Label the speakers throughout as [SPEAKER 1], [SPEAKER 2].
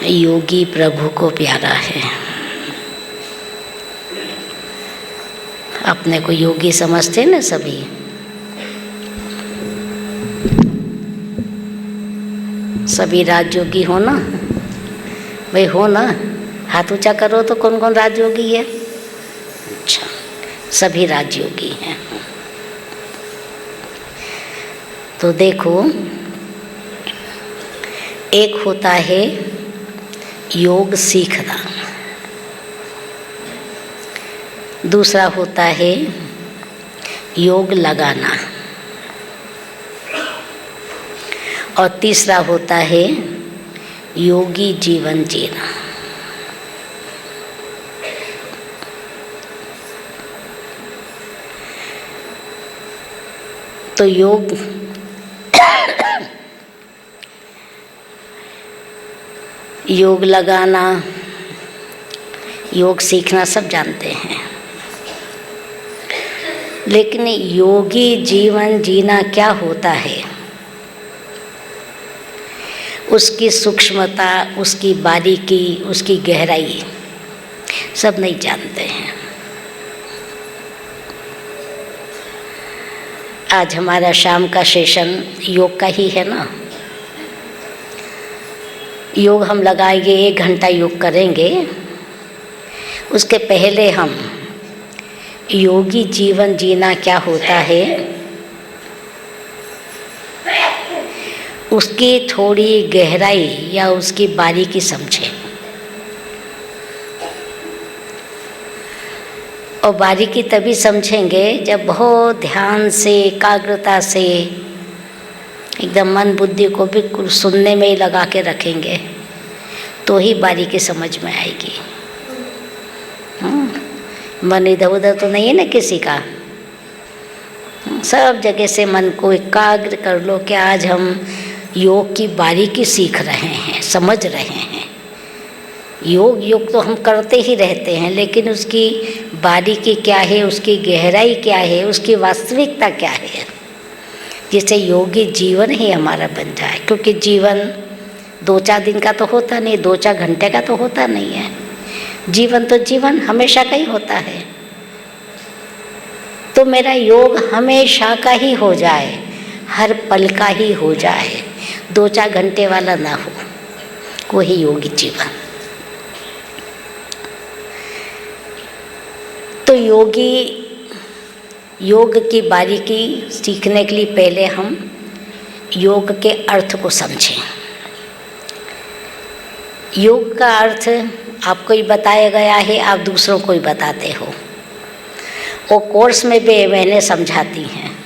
[SPEAKER 1] योगी प्रभु को प्यारा है। अपने को योगी समझते ना सभी। सभी राजयोगी हो ना भाई, हो ना? हाथ ऊंचा करो तो कौन कौन राजयोगी है? अच्छा, सभी राजयोगी हैं। तो देखो, एक होता है योग सीखना, दूसरा होता है योग लगाना, और तीसरा होता है योगी जीवन जीना। तो योग लगाना, योग सीखना सब जानते हैं, लेकिन योगी जीवन जीना क्या होता है, उसकी सूक्ष्मता, उसकी बारीकी, उसकी गहराई सब नहीं जानते हैं। आज हमारा शाम का सेशन योग का ही है ना। योग हम लगाएंगे, 1 घंटा योग करेंगे। उसके पहले हम योगी जीवन जीना क्या होता है उसकी थोड़ी गहराई या उसकी बारीकी समझें। और बारीकी तभी समझेंगे जब बहुत ध्यान से, एकाग्रता से, एकदम मन बुद्धि को बिल्कुल सुनने में ही लगा के रखेंगे, तो ही बारीकी समझ में आएगी। मन इधर उधर तो नहीं है ना किसी का। सब जगह से मन को एकाग्र कर लो कि आज हम योग की बारीकी सीख रहे हैं, समझ रहे हैं। योग तो हम करते ही रहते हैं, लेकिन उसकी बारीकी क्या है, उसकी गहराई क्या है, उसकी वास्तविकता क्या है, जिससे योगी जीवन ही हमारा बन जाए। क्योंकि जीवन 2-4 दिन का तो होता नहीं, 2-4 घंटे का तो होता नहीं है। जीवन तो जीवन हमेशा का ही होता है। तो मेरा योग हमेशा का ही हो जाए, हर पल का ही हो जाए, 2-4 घंटे वाला ना हो, वही योगी जीवन। तो योग की बारीकी सीखने के लिए पहले हम योग के अर्थ को समझें। योग का अर्थ आपको ही बताया गया है, आप दूसरों को ही बताते हो। वो कोर्स में भी मैंने समझाती हैं।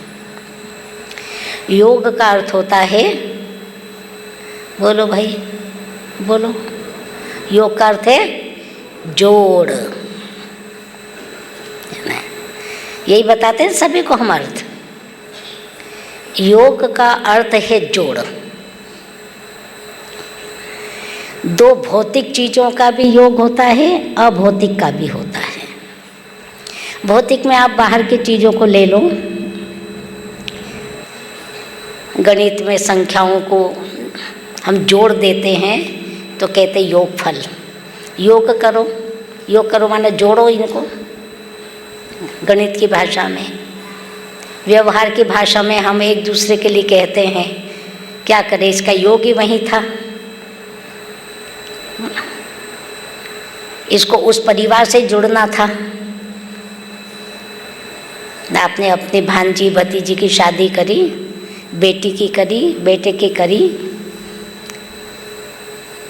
[SPEAKER 1] योग का अर्थ होता है, बोलो भाई बोलो, योग का अर्थ है जोड़। यही बताते हैं सभी को हम अर्थ। योग का अर्थ है जोड़। 2 भौतिक चीज़ों का भी योग होता है, अभौतिक का भी होता है। भौतिक में आप बाहर की चीज़ों को ले लो, गणित में संख्याओं को हम जोड़ देते हैं तो कहते योगफल। योग करो माने जोड़ो इनको। गणित की भाषा में, व्यवहार की भाषा में हम एक दूसरे के लिए कहते हैं क्या करें, इसका योग ही वही था। इसको उस परिवार से जुड़ना था। आपने अपनी भांजी भतीजी की शादी करी, बेटी की करी, बेटे की करी,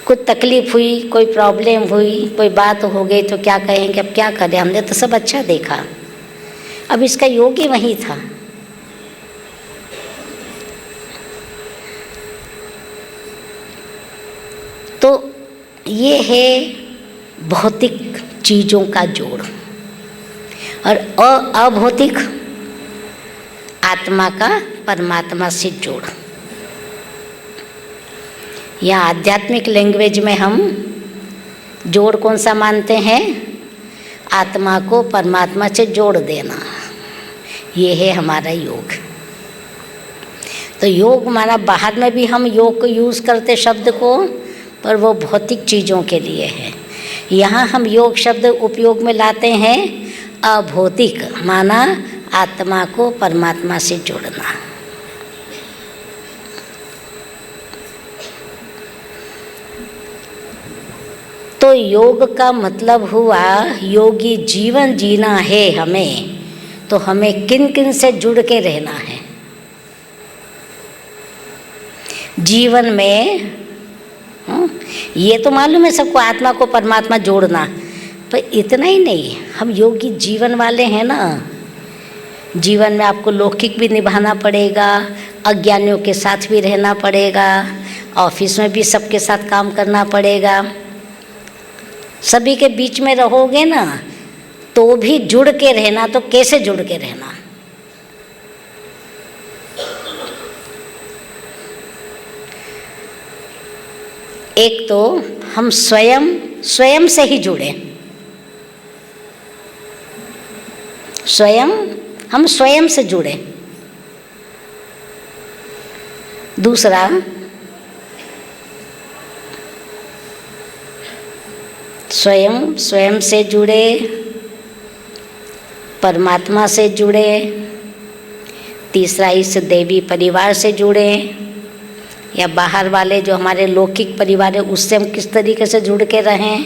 [SPEAKER 1] कुछ तकलीफ हुई, कोई प्रॉब्लम हुई, कोई बात हो गई तो क्या कहेंगे, अब क्या करें, हमने तो सब अच्छा देखा, अब इसका योग ही वही था। तो ये है भौतिक चीज़ों का जोड़। और अभौतिक आत्मा का परमात्मा से जोड़। या आध्यात्मिक लैंग्वेज में हम जोड़ कौन सा मानते हैं, आत्मा को परमात्मा से जोड़ देना, ये है हमारा योग। तो योग माना बाहर में भी हम योग को यूज़ करते शब्द को, पर वो भौतिक चीज़ों के लिए है। यहाँ हम योग शब्द उपयोग में लाते हैं अभौतिक, माना आत्मा को परमात्मा से जोड़ना। तो योग का मतलब हुआ योगी जीवन जीना है हमें, तो हमें किन किन से जुड़ के रहना है जीवन में। ये तो मालूम है सबको, आत्मा को परमात्मा जोड़ना, पर इतना ही नहीं, हम योगी जीवन वाले हैं ना। जीवन में आपको लौकिक भी निभाना पड़ेगा, अज्ञानियों के साथ भी रहना पड़ेगा, ऑफिस में भी सबके साथ काम करना पड़ेगा। सभी के बीच में रहोगे ना, तो भी जुड़ के रहना। तो कैसे जुड़ के रहना? एक तो हम स्वयं से ही जुड़े, हम स्वयं से जुड़े। दूसरा, स्वयं से जुड़े, परमात्मा से जुड़े। तीसरा, इस देवी परिवार से जुड़े, या बाहर वाले जो हमारे लौकिक परिवार है उससे हम किस तरीके से जुड़ के रहें,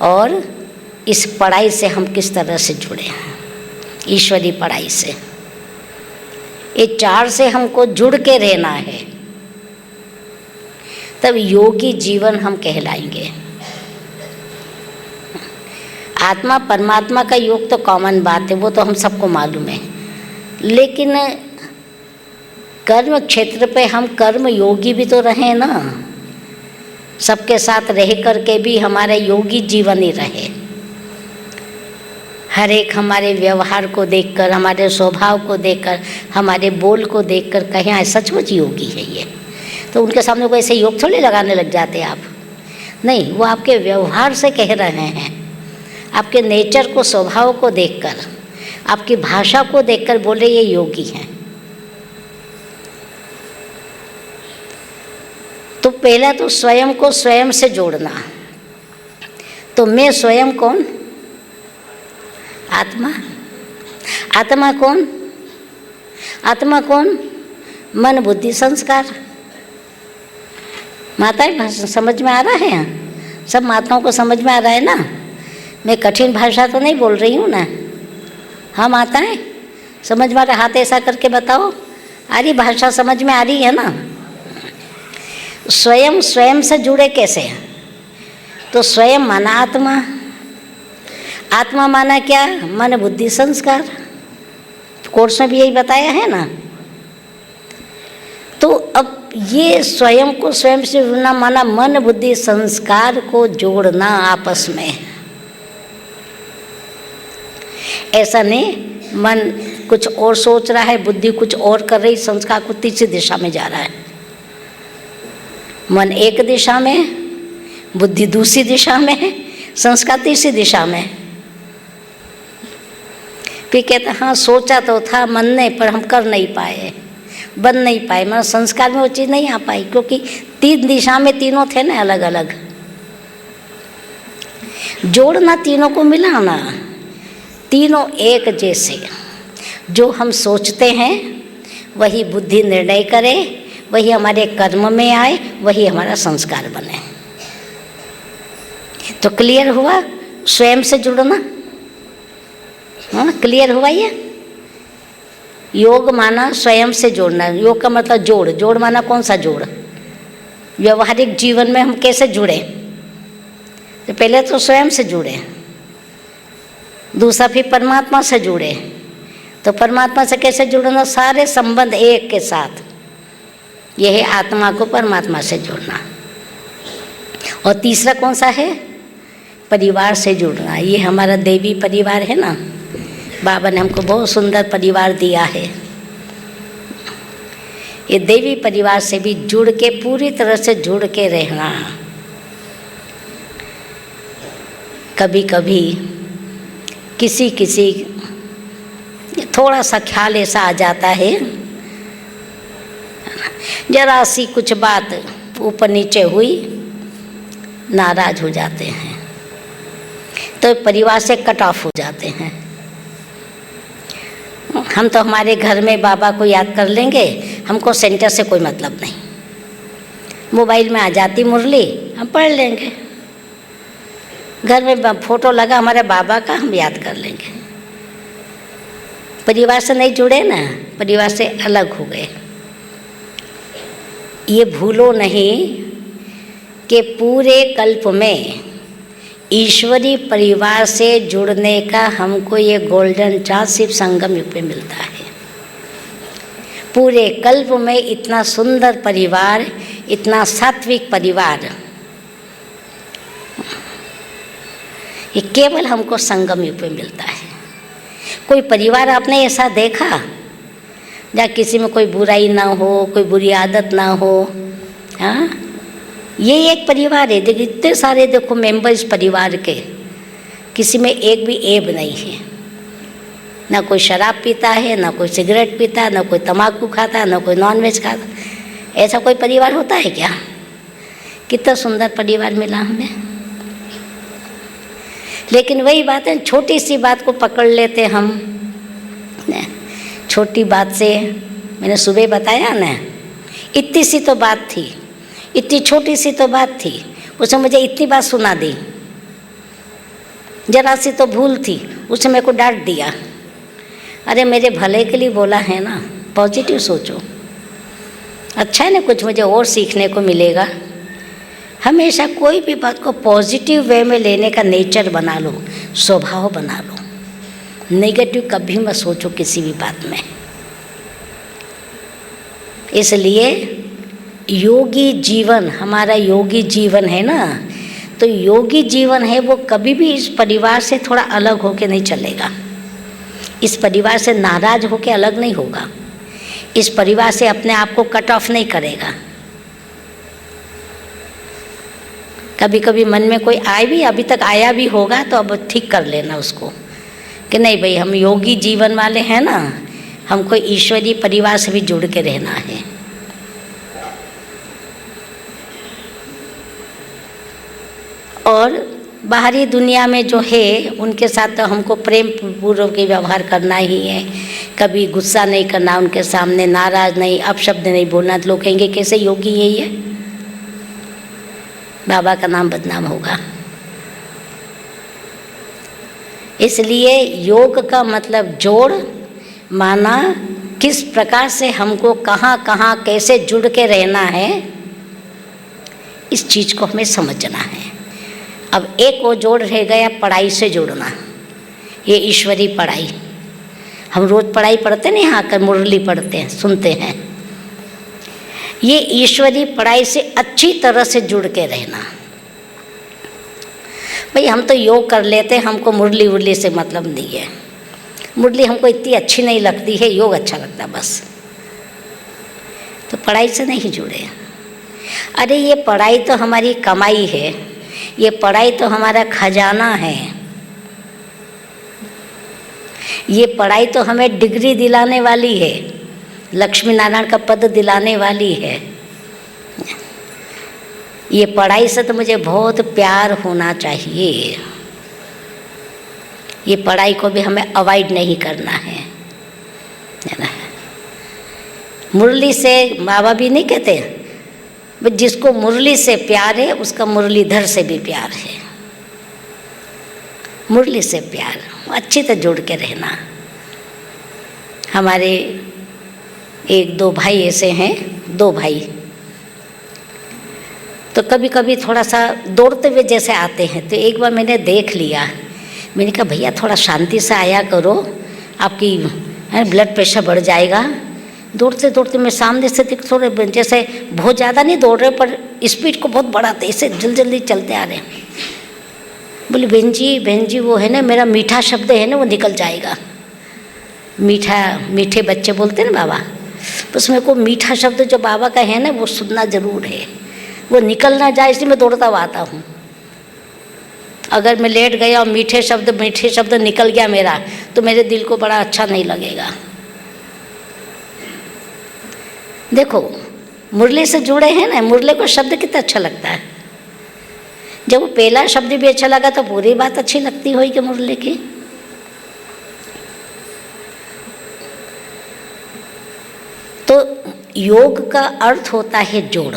[SPEAKER 1] और इस पढ़ाई से हम किस तरह से जुड़े, ईश्वरी पढ़ाई से। ये चार से हमको जुड़ के रहना है, तब योगी जीवन हम कहलाएंगे। आत्मा परमात्मा का योग तो कॉमन बात है, वो तो हम सबको मालूम है। लेकिन कर्म क्षेत्र पे हम कर्म योगी भी तो रहे ना, सबके साथ रह करके भी हमारा योगी जीवन ही रहे। हर एक हमारे व्यवहार को देखकर, हमारे स्वभाव को देखकर, हमारे बोल को देखकर कहें हाँ सचमुच योगी है ये, तो उनके सामने कोई ऐसे योग थोड़ी लगाने लग जाते आप। नहीं, वो आपके व्यवहार से कह रहे हैं, आपके नेचर को, स्वभाव को देखकर, आपकी भाषा को देखकर बोले ये योगी हैं। तो पहला तो स्वयं को स्वयं से जोड़ना। तो मैं स्वयं कौन? आत्मा। आत्मा कौन? आत्मा कौन? मन बुद्धि संस्कार। माताएं समझ में आ रहा है? यहाँ सब माताओं को समझ में आ रहा है ना? मैं कठिन भाषा तो नहीं बोल रही हूँ ना। हाँ माताएं समझ में आ रहा? हाथ ऐसा करके बताओ, आ रही भाषा समझ में आ रही है ना? स्वयं से जुड़े कैसे? तो स्वयं माना आत्मा, आत्मा माना क्या? मन बुद्धि संस्कार। कोर्स में भी यही बताया है ना। तो अब ये स्वयं को स्वयं से जुड़ना माना मन बुद्धि संस्कार को जोड़ना आपस में। ऐसा नहीं मन कुछ और सोच रहा है, बुद्धि कुछ और कर रही, संस्कार को तीसरी दिशा में जा रहा है। मन एक दिशा में, बुद्धि दूसरी दिशा में, संस्कार तीसरी दिशा में। फिर कहते हाँ सोचा तो था मन ने, पर हम कर नहीं पाए, बन नहीं पाए, मतलब संस्कार में वो चीज़ नहीं आ पाई, क्योंकि तीन दिशा में तीनों थे ना अलग अलग। जोड़ना, तीनों को मिलाना, तीनों एक जैसे। जो हम सोचते हैं वही बुद्धि निर्णय करे, वही हमारे कर्म में आए, वही हमारा संस्कार बने। तो क्लियर हुआ स्वयं से जुड़ना? हाँ क्लियर हुआ ये? योग माना स्वयं से जोड़ना। योग का मतलब जोड़। जोड़ माना कौन सा जोड़? व्यवहारिक जीवन में हम कैसे जुड़े? तो पहले तो स्वयं से जुड़े, दूसरा फिर परमात्मा से जुड़े। तो परमात्मा से कैसे जुड़ना? सारे संबंध एक के साथ। यह है आत्मा को परमात्मा से जोड़ना। और तीसरा कौन सा है? परिवार से जुड़ना। ये हमारा देवी परिवार है ना, बाबा ने हमको बहुत सुंदर परिवार दिया है। ये देवी परिवार से भी जुड़ के, पूरी तरह से जुड़ के रहना। कभी कभी किसी किसी थोड़ा सा ख्याल ऐसा आ जाता है, जरा सी कुछ बात ऊपर नीचे हुई नाराज हो जाते हैं, तो परिवार से कट ऑफ हो जाते हैं। हम तो हमारे घर में बाबा को याद कर लेंगे, हमको सेंटर से कोई मतलब नहीं। मोबाइल में आ जाती मुरली, हम पढ़ लेंगे। घर में फोटो लगा हमारे बाबा का, हम याद कर लेंगे। परिवार से नहीं जुड़े ना, परिवार से अलग हो गए। ये भूलो नहीं कि पूरे कल्प में ईश्वरीय परिवार से जुड़ने का हमको ये गोल्डन चांस सिर्फ संगम युग पे मिलता है। पूरे कल्प में इतना सुंदर परिवार, इतना सात्विक परिवार, ये केवल हमको संगम युग पे मिलता है। कोई परिवार आपने ऐसा देखा जहाँ किसी में कोई बुराई ना हो, कोई बुरी आदत ना हो? हाँ, ये एक परिवार है। देखिए इतने सारे देखो मेंबर्स परिवार के, किसी में एक भी ऐब नहीं है। ना कोई शराब पीता है, ना कोई सिगरेट पीता, ना कोई तम्बाकू खाता, ना कोई नॉनवेज खाता। ऐसा कोई परिवार होता है क्या? कितना सुंदर परिवार मिला हमें। लेकिन वही बात है, छोटी सी बात को पकड़ लेते हम। छोटी बात से, मैंने सुबह बताया ना, इतनी सी तो बात थी, इतनी छोटी सी तो बात थी, उसने मुझे इतनी बात सुना दी। जरा सी तो भूल थी, उसने मेरे को डांट दिया। अरे मेरे भले के लिए बोला है ना, पॉजिटिव सोचो। अच्छा है ना, कुछ मुझे और सीखने को मिलेगा। हमेशा कोई भी बात को पॉजिटिव वे में लेने का नेचर बना लो, स्वभाव बना लो। नेगेटिव कभी मत सोचो किसी भी बात में। इसलिए योगी जीवन, हमारा योगी जीवन है ना, तो योगी जीवन है वो कभी भी इस परिवार से थोड़ा अलग होके नहीं चलेगा। इस परिवार से नाराज होके अलग नहीं होगा। इस परिवार से अपने आप को कट ऑफ नहीं करेगा। कभी कभी मन में कोई आए भी, अभी तक आया भी होगा तो अब ठीक कर लेना उसको कि नहीं भाई, हम योगी जीवन वाले हैं ना, हमको ईश्वरीय परिवार से भी जुड़ के रहना है। और बाहरी दुनिया में जो है उनके साथ तो हमको प्रेम पूर्वक व्यवहार करना ही है। कभी गुस्सा नहीं करना उनके सामने, नाराज नहीं, अपशब्द नहीं बोलना। तो लोग कहेंगे कैसे योगी यही है, बाबा का नाम बदनाम होगा। इसलिए योग का मतलब जोड़ माना, किस प्रकार से हमको कहाँ कहाँ कैसे जुड़ के रहना है, इस चीज़ को हमें समझना है। अब एक वो जोड़ रह गया पढ़ाई से जुड़ना, ये ईश्वरीय पढ़ाई। हम रोज़ पढ़ाई पढ़ते नहीं, यहाँ आकर मुरली पढ़ते हैं, सुनते हैं। ये ईश्वरीय पढ़ाई से अच्छी तरह से जुड़ के रहना। भाई हम तो योग कर लेते हैं, हमको मुरली उरली से मतलब नहीं है। मुरली हमको इतनी अच्छी नहीं लगती है, योग अच्छा लगता बस। तो पढ़ाई से नहीं जुड़े। अरे ये पढ़ाई तो हमारी कमाई है, ये पढ़ाई तो हमारा खजाना है। ये पढ़ाई तो हमें डिग्री दिलाने वाली है, लक्ष्मी नारायण का पद दिलाने वाली है। ये पढ़ाई से तो मुझे बहुत प्यार होना चाहिए। ये पढ़ाई को भी हमें अवॉइड नहीं करना है ना। मुरली से बाबा भी नहीं कहते, जिसको मुरली से प्यार है उसका मुरलीधर से भी प्यार है। मुरली से प्यार, अच्छी तरह जुड़ के रहना। हमारे एक दो भाई ऐसे हैं, दो भाई, तो कभी कभी थोड़ा सा दौड़ते हुए जैसे आते हैं। तो एक बार मैंने देख लिया, मैंने कहा भैया थोड़ा शांति से आया करो, आपकी ब्लड प्रेशर बढ़ जाएगा। दौड़ते दौड़ते मैं सामने से थोड़े जैसे बहुत ज़्यादा नहीं दौड़ रहे, पर स्पीड को बहुत बढ़ाते, ऐसे जल्दी जल्दी चलते आ रहे हैं। बोले बहन जी वो है ना, मेरा मीठा शब्द है ना वो निकल जाएगा। मीठे बच्चे बोलते हैं ना बाबा, बस मेरे को मीठा शब्द जो बाबा का है ना वो सुनना ज़रूर है, वो निकल ना जाए इसलिए मैं दौड़ता हुआ आता हूँ। अगर मैं लेट गया और मीठे शब्द निकल गया मेरा, तो मेरे दिल को बड़ा अच्छा नहीं लगेगा। देखो मुरली से जुड़े हैं ना, मुरली को शब्द कितना अच्छा लगता है। जब वो पहला शब्द भी अच्छा लगा तो पूरी बात अच्छी लगती होगी मुरली की। तो योग का अर्थ होता है जोड़,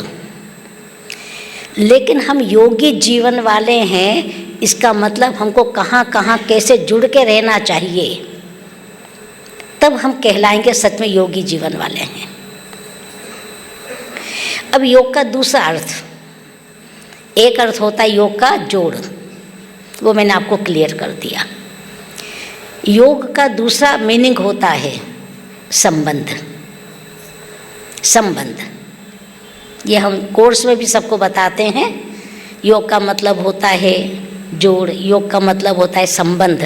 [SPEAKER 1] लेकिन हम योगी जीवन वाले हैं, इसका मतलब हमको कहाँ कहाँ कैसे जुड़ के रहना चाहिए, तब हम कहलाएंगे सच में योगी जीवन वाले हैं। अब योग का दूसरा अर्थ, एक अर्थ होता है योग का जोड़, वो मैंने आपको क्लियर कर दिया। योग का दूसरा मीनिंग होता है संबंध। संबंध ये हम कोर्स में भी सबको बताते हैं। योग का मतलब होता है जोड़, योग का मतलब होता है संबंध,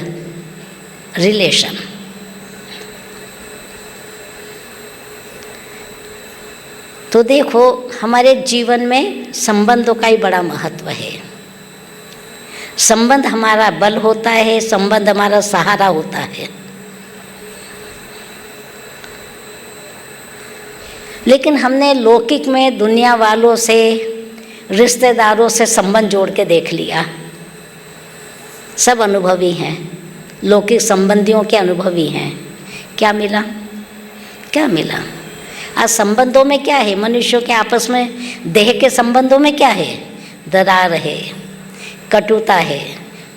[SPEAKER 1] रिलेशन। तो देखो हमारे जीवन में संबंधों का ही बड़ा महत्व है। संबंध हमारा बल होता है, संबंध हमारा सहारा होता है। लेकिन हमने लौकिक में दुनिया वालों से, रिश्तेदारों से संबंध जोड़ के देख लिया। सब अनुभवी हैं, लौकिक संबंधियों के अनुभवी हैं। क्या मिला? क्या मिला? आज संबंधों में क्या है? मनुष्यों के आपस में देह के संबंधों में क्या है? दरार है, कटुता है,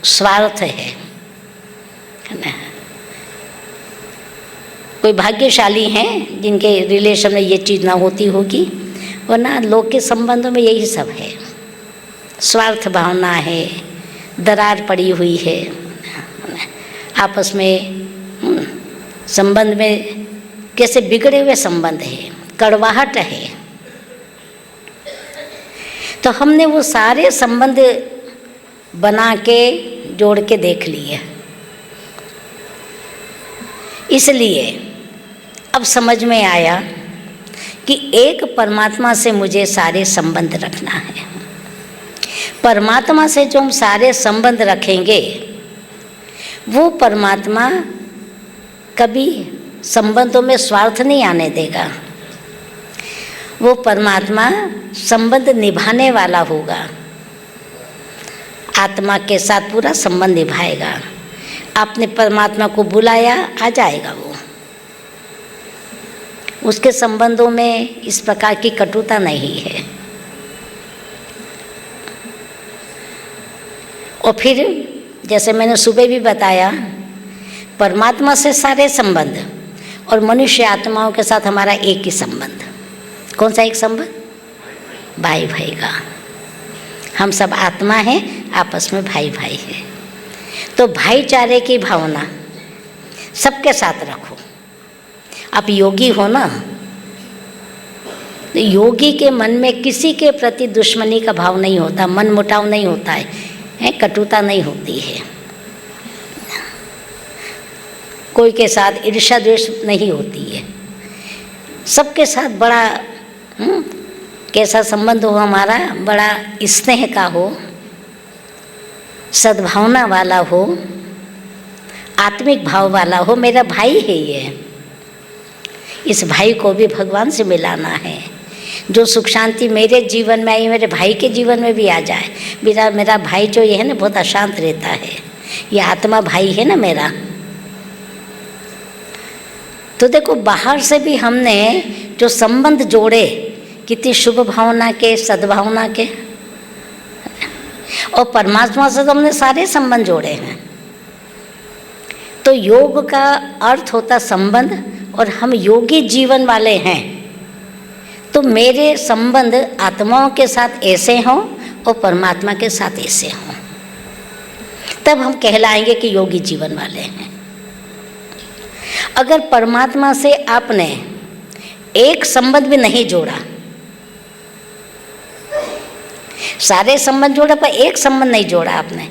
[SPEAKER 1] स्वार्थ है ना। कोई भाग्यशाली हैं जिनके रिलेशन में ये चीज़ ना होती होगी, वरना लोग के संबंधों में यही सब है। स्वार्थ भावना है, दरार पड़ी हुई है आपस में। संबंध में कैसे बिगड़े हुए संबंध है, कड़वाहट है। तो हमने वो सारे संबंध बना के जोड़ के देख लिए, इसलिए अब समझ में आया कि एक परमात्मा से मुझे सारे संबंध रखना है। परमात्मा से जो हम सारे संबंध रखेंगे, वो परमात्मा कभी संबंधों में स्वार्थ नहीं आने देगा। वो परमात्मा संबंध निभाने वाला होगा, आत्मा के साथ पूरा संबंध निभाएगा। आपने परमात्मा को बुलाया, आ जाएगा वो। उसके संबंधों में इस प्रकार की कटुता नहीं है। और फिर जैसे मैंने सुबह भी बताया, परमात्मा से सारे संबंध और मनुष्य आत्माओं के साथ हमारा एक ही संबंध। कौन सा एक संबंध? भाई भाई का। हम सब आत्मा हैं, आपस में भाई भाई है। तो भाईचारे की भावना सबके साथ रखो। आप योगी हो ना, तो योगी के मन में किसी के प्रति दुश्मनी का भाव नहीं होता, मन मुटाव नहीं होता है, कटुता नहीं होती है, कोई के साथ ईर्ष्या द्वेष नहीं होती है। सबके साथ बड़ा कैसा संबंध हो हमारा, बड़ा स्नेह का हो, सद्भावना वाला हो, आत्मिक भाव वाला हो। मेरा भाई है ये, इस भाई को भी भगवान से मिलाना है। जो सुख शांति मेरे जीवन में आई, मेरे भाई के जीवन में भी आ जाए। मेरा भाई जो ये है ना, बहुत अशांत रहता है, ये आत्मा भाई है ना मेरा। तो देखो बाहर से भी हमने जो संबंध जोड़े, कितनी शुभ भावना के, सद्भावना के, और परमात्मा से तो हमने सारे संबंध जोड़े हैं। तो योग का अर्थ होता संबंध, और हम योगी जीवन वाले हैं, तो मेरे संबंध आत्माओं के साथ ऐसे हों और परमात्मा के साथ ऐसे हों, तब हम कहलाएंगे कि योगी जीवन वाले हैं। अगर परमात्मा से आपने एक संबंध भी नहीं जोड़ा, सारे संबंध जोड़ा पर एक संबंध नहीं जोड़ा आपने,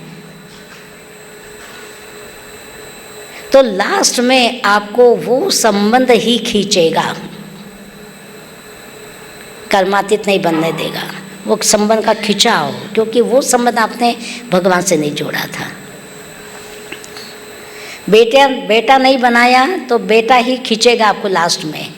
[SPEAKER 1] तो लास्ट में आपको वो संबंध ही खींचेगा, कर्मातीत नहीं बनने देगा। वो संबंध का खिंचाव, क्योंकि वो संबंध आपने भगवान से नहीं जोड़ा था। बेटा नहीं बनाया तो बेटा ही खींचेगा आपको लास्ट में।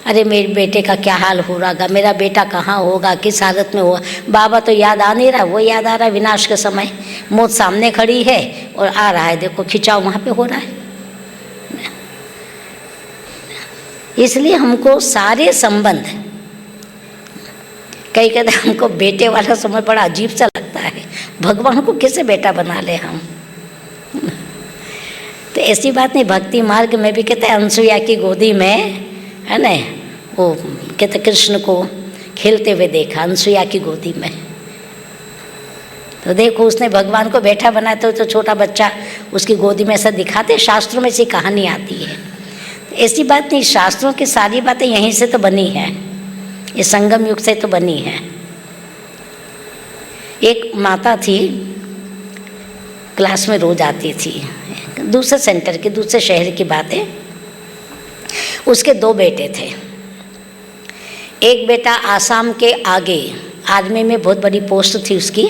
[SPEAKER 1] अरे मेरे बेटे का क्या हाल हो रहा, मेरा बेटा कहाँ होगा, किस हालत में होगा। बाबा तो याद आ नहीं रहा, वो याद आ रहा है विनाश के समय, मौत सामने खड़ी है और आ रहा है, देखो खिंचाव वहाँ पे हो रहा है। इसलिए हमको सारे संबंध, कई कहते हमको बेटे वाला समय बड़ा अजीब सा लगता है, भगवान को कैसे बेटा बना ले हम। तो ऐसी बात नहीं, भक्ति मार्ग में भी कहते हैं अनसुईया की गोदी में, है ना, वो कहते कृष्ण को खेलते हुए देखा अनसुईया की गोदी में। तो देखो उसने भगवान को बेटा बनाया, तो छोटा बच्चा उसकी गोदी में ऐसा दिखाते, शास्त्रों में ऐसी कहानी आती है। तो ऐसी बात नहीं, शास्त्रों की सारी बातें यहीं से तो बनी है, ये संगम युग से तो बनी है। एक माता थी, क्लास में रोज आती थी, दूसरे सेंटर की, दूसरे शहर की बात है। उसके 2 बेटे थे। एक बेटा आसाम के आगे, आर्मी में बहुत बड़ी पोस्ट थी उसकी,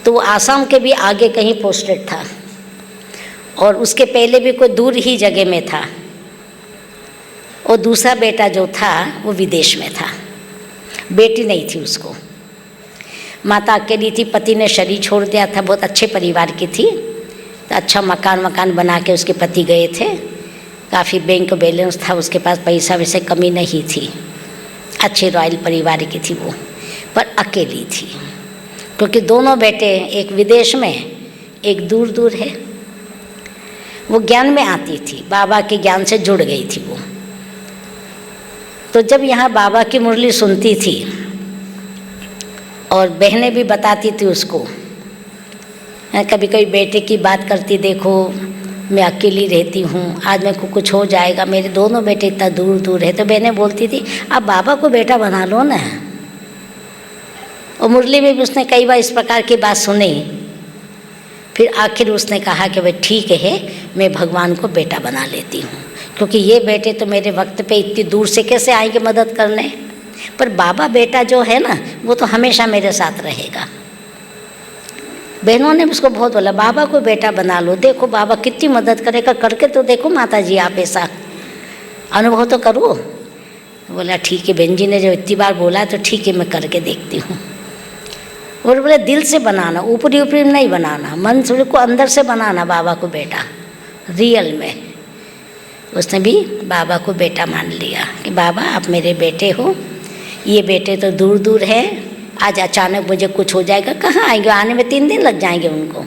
[SPEAKER 1] तो वो आसाम के भी आगे कहीं पोस्टेड था, और उसके पहले भी कोई दूर ही जगह में था। और दूसरा बेटा जो था वो विदेश में था, बेटी नहीं थी उसको। माता अकेली थी, पति ने शरीर छोड़ दिया था, बहुत अच्छे परिवार की थी, तो अच्छा मकान बना के उसके पति गए थे, काफ़ी बैंक बैलेंस था उसके पास, पैसा वैसे कमी नहीं थी, अच्छे रॉयल परिवार की थी वो, पर अकेली थी क्योंकि दोनों बेटे, एक विदेश में एक दूर दूर है। वो ज्ञान में आती थी, बाबा के ज्ञान से जुड़ गई थी वो। तो जब यहाँ बाबा की मुरली सुनती थी और बहनें भी बताती थी उसको, कभी कभी बेटे की बात करती, देखो मैं अकेली रहती हूँ, आज मेरे को कुछ हो जाएगा, मेरे दोनों बेटे इतना दूर दूर है। तो बहनें बोलती थी आप बाबा को बेटा बना लो ना। और मुरली में भी उसने कई बार इस प्रकार की बात सुनी। फिर आखिर उसने कहा कि भाई ठीक है, मैं भगवान को बेटा बना लेती हूँ, क्योंकि ये बेटे तो मेरे वक्त पे इतनी दूर से कैसे आएंगे मदद करने, पर बाबा बेटा जो है ना वो तो हमेशा मेरे साथ रहेगा। बहनों ने उसको बहुत बोला बाबा को बेटा बना लो, देखो बाबा कितनी मदद करेगा, करके तो देखो माता जी, आप ऐसा अनुभव तो करो। बोला ठीक है, बहन जी ने जो इतनी बार बोला तो ठीक है, मैं करके देखती हूँ। और बोले दिल से बनाना, ऊपरी ऊपरी नहीं बनाना, मन से को अंदर से बनाना बाबा को बेटा, रियल में। उसने भी बाबा को बेटा मान लिया कि बाबा आप मेरे बेटे हो, ये बेटे तो दूर दूर है, आज अचानक मुझे कुछ हो जाएगा, कहाँ आएंगे, आने में 3 दिन लग जाएंगे उनको।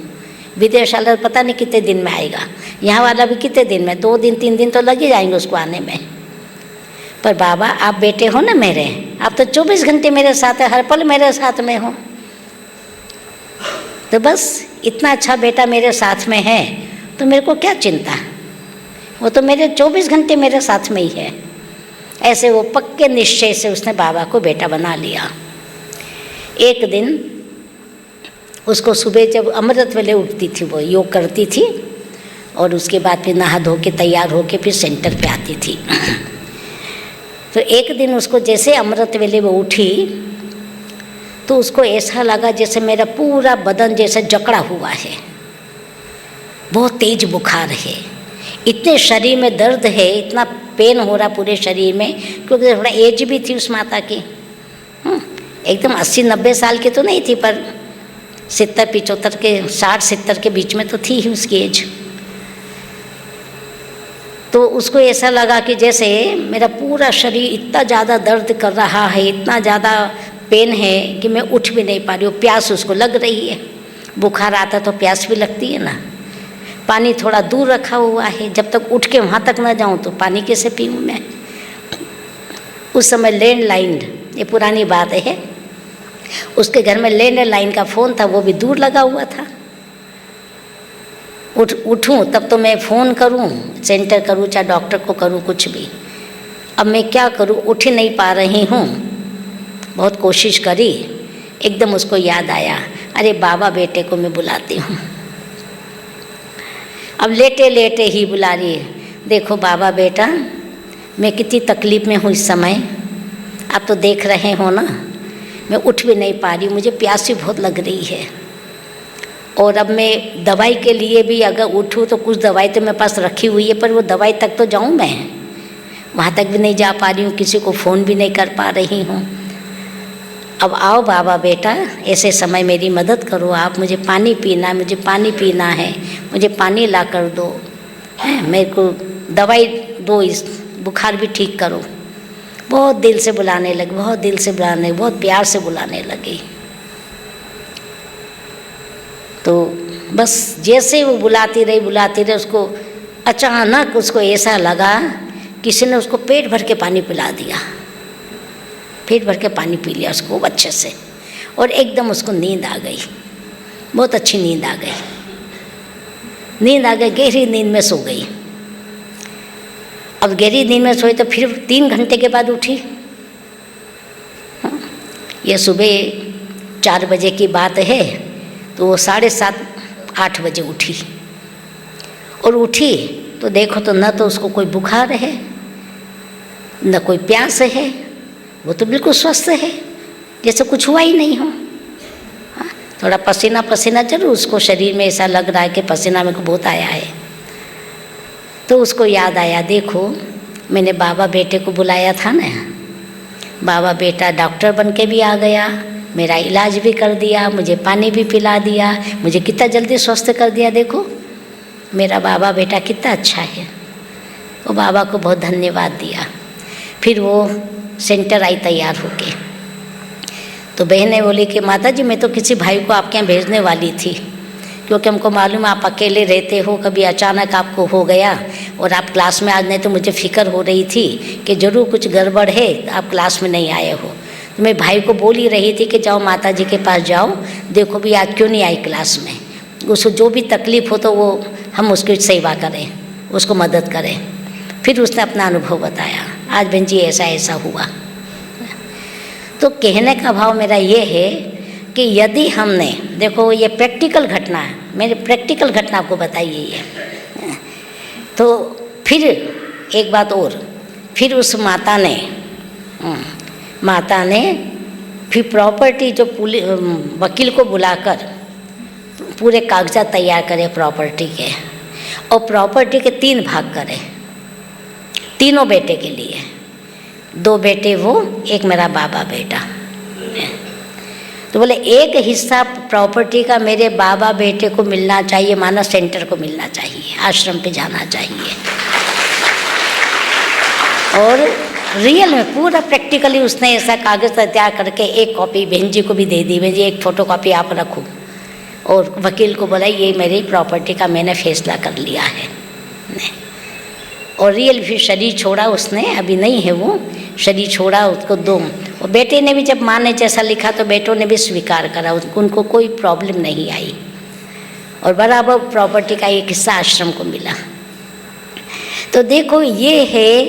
[SPEAKER 1] विदेश वाला पता नहीं कितने दिन में आएगा, यहाँ वाला भी कितने दिन में, 2 दिन 3 दिन तो लग ही जाएंगे उसको आने में। पर बाबा आप बेटे हो ना मेरे, आप तो 24 घंटे मेरे साथ है, हर पल मेरे साथ में हो, तो बस इतना अच्छा बेटा मेरे साथ में है तो मेरे को क्या चिंता, वो तो मेरे 24 घंटे मेरे साथ में ही है। ऐसे वो पक्के निश्चय से उसने बाबा को बेटा बना लिया। एक दिन उसको सुबह जब अमृत वेले उठती थी, वो योग करती थी और उसके बाद फिर नहा धो के तैयार होके फिर सेंटर पे आती थी। तो एक दिन उसको जैसे अमृत वेले वो उठी तो उसको ऐसा लगा जैसे मेरा पूरा बदन जैसे जकड़ा हुआ है, बहुत तेज बुखार है, इतने शरीर में दर्द है, इतना पेन हो रहा पूरे शरीर में, क्योंकि थोड़ा एज भी थी उस माता की, एकदम 80-90 साल की तो नहीं थी, पर 70-75 के 60-70 के बीच में तो थी ही उसकी एज। तो उसको ऐसा लगा कि जैसे मेरा पूरा शरीर इतना ज़्यादा दर्द कर रहा है, इतना ज़्यादा पेन है कि मैं उठ भी नहीं पा रही हूँ। प्यास उसको लग रही है, बुखार आता तो प्यास भी लगती है ना। पानी थोड़ा दूर रखा हुआ है, जब तक उठ के वहाँ तक ना जाऊँ तो पानी कैसे पीऊँ मैं। उस समय लैंडलाइन, ये पुरानी बात है, उसके घर में लैंडलाइन का फ़ोन था, वो भी दूर लगा हुआ था। उठूँ तब तो मैं फ़ोन करूँ, सेंटर करूँ, चाहे डॉक्टर को करूँ, कुछ भी। अब मैं क्या करूँ, उठ नहीं पा रही हूँ। बहुत कोशिश करी, एकदम उसको याद आया, अरे बाबा बेटे को मैं बुलाती हूँ। अब लेटे लेटे ही बुला रही है, देखो बाबा बेटा मैं कितनी तकलीफ़ में हूँ इस समय, आप तो देख रहे हो ना, मैं उठ भी नहीं पा रही हूँ, मुझे प्यास भी बहुत लग रही है, और अब मैं दवाई के लिए भी अगर उठूँ तो कुछ दवाई तो मेरे पास रखी हुई है, पर वो दवाई तक तो जाऊँ मैं, वहाँ तक भी नहीं जा पा रही हूँ, किसी को फ़ोन भी नहीं कर पा रही हूँ। अब आओ बाबा बेटा, ऐसे समय मेरी मदद करो आप, मुझे पानी पीना है, मुझे पानी पीना है, मुझे पानी ला कर दो, मेरे को दवाई दो, इस बुखार भी ठीक करो। बहुत दिल से बुलाने लगी, बहुत दिल से बुलाने, बहुत प्यार से बुलाने लगी। तो बस जैसे वो बुलाती रही, उसको अचानक उसको ऐसा लगा किसी ने उसको पेट भर के पानी पिला दिया। पेट भर के पानी पी लिया उसको अच्छे से, और एकदम उसको नींद आ गई, बहुत अच्छी नींद आ गई। नींद आ गई, गहरी नींद में सो गई। अब गहरी नींद में सोई तो फिर 3 घंटे के बाद उठी। ये सुबह 4 बजे की बात है, तो वो 7:30-8 बजे उठी। और उठी तो देखो तो न तो उसको कोई बुखार है, न कोई प्यास है, वो तो बिल्कुल स्वस्थ है, जैसे कुछ हुआ ही नहीं हो। थोड़ा पसीना पसीना जरूर उसको शरीर में ऐसा लग रहा है कि पसीना मेरे को बहुत आया है। तो उसको याद आया, देखो मैंने बाबा बेटे को बुलाया था ना, बाबा बेटा डॉक्टर बन के भी आ गया, मेरा इलाज भी कर दिया, मुझे पानी भी पिला दिया, मुझे कितना जल्दी स्वस्थ कर दिया। देखो मेरा बाबा बेटा कितना अच्छा है। वो बाबा को बहुत धन्यवाद दिया। फिर वो सेंटर आई तैयार होके, तो बहनें बोली कि माता जी मैं तो किसी भाई को आपके यहाँ भेजने वाली थी, क्योंकि हमको मालूम आप अकेले रहते हो, कभी अचानक आपको हो गया और आप क्लास में आज नहीं, तो मुझे फ़िक्र हो रही थी कि ज़रूर कुछ गड़बड़ है, आप क्लास में नहीं आए हो। तो मैं भाई को बोल ही रही थी कि जाओ माता जी के पास जाओ, देखो भी आज क्यों नहीं आई क्लास में, उसको जो भी तकलीफ़ हो तो वो हम उसकी सेवा करें, उसको मदद करें। फिर उसने अपना अनुभव बताया, आज बहन जी ऐसा ऐसा हुआ। तो कहने का भाव मेरा ये है कि यदि हमने, देखो ये प्रैक्टिकल घटना है, मेरी प्रैक्टिकल घटना आपको बताइए ये। तो फिर एक बात और, फिर उस माता ने फिर प्रॉपर्टी जो वकील को बुलाकर पूरे कागजात तैयार करे प्रॉपर्टी के, और प्रॉपर्टी के 3 भाग करे, तीनों बेटे के लिए, 2 बेटे वो, एक मेरा बाबा बेटा। तो बोले एक हिस्सा प्रॉपर्टी का मेरे बाबा बेटे को मिलना चाहिए, मानव सेंटर को मिलना चाहिए, आश्रम पे जाना चाहिए। और रियल में पूरा प्रैक्टिकली उसने ऐसा कागज़ तैयार करके एक कॉपी बहन जी को भी दे दी, बहन जी एक फ़ोटो कॉपी आप रखो। और वकील को बोला ये मेरी प्रॉपर्टी का मैंने फैसला कर लिया है। और रियल फिर शरीर छोड़ा उसने, अभी नहीं है वो, शरीर छोड़ा उसको 2। और बेटे ने भी जब माँ ने जैसा लिखा तो बेटों ने भी स्वीकार करा, उनको कोई प्रॉब्लम नहीं आई। और बराबर प्रॉपर्टी का एक हिस्सा आश्रम को मिला। तो देखो ये है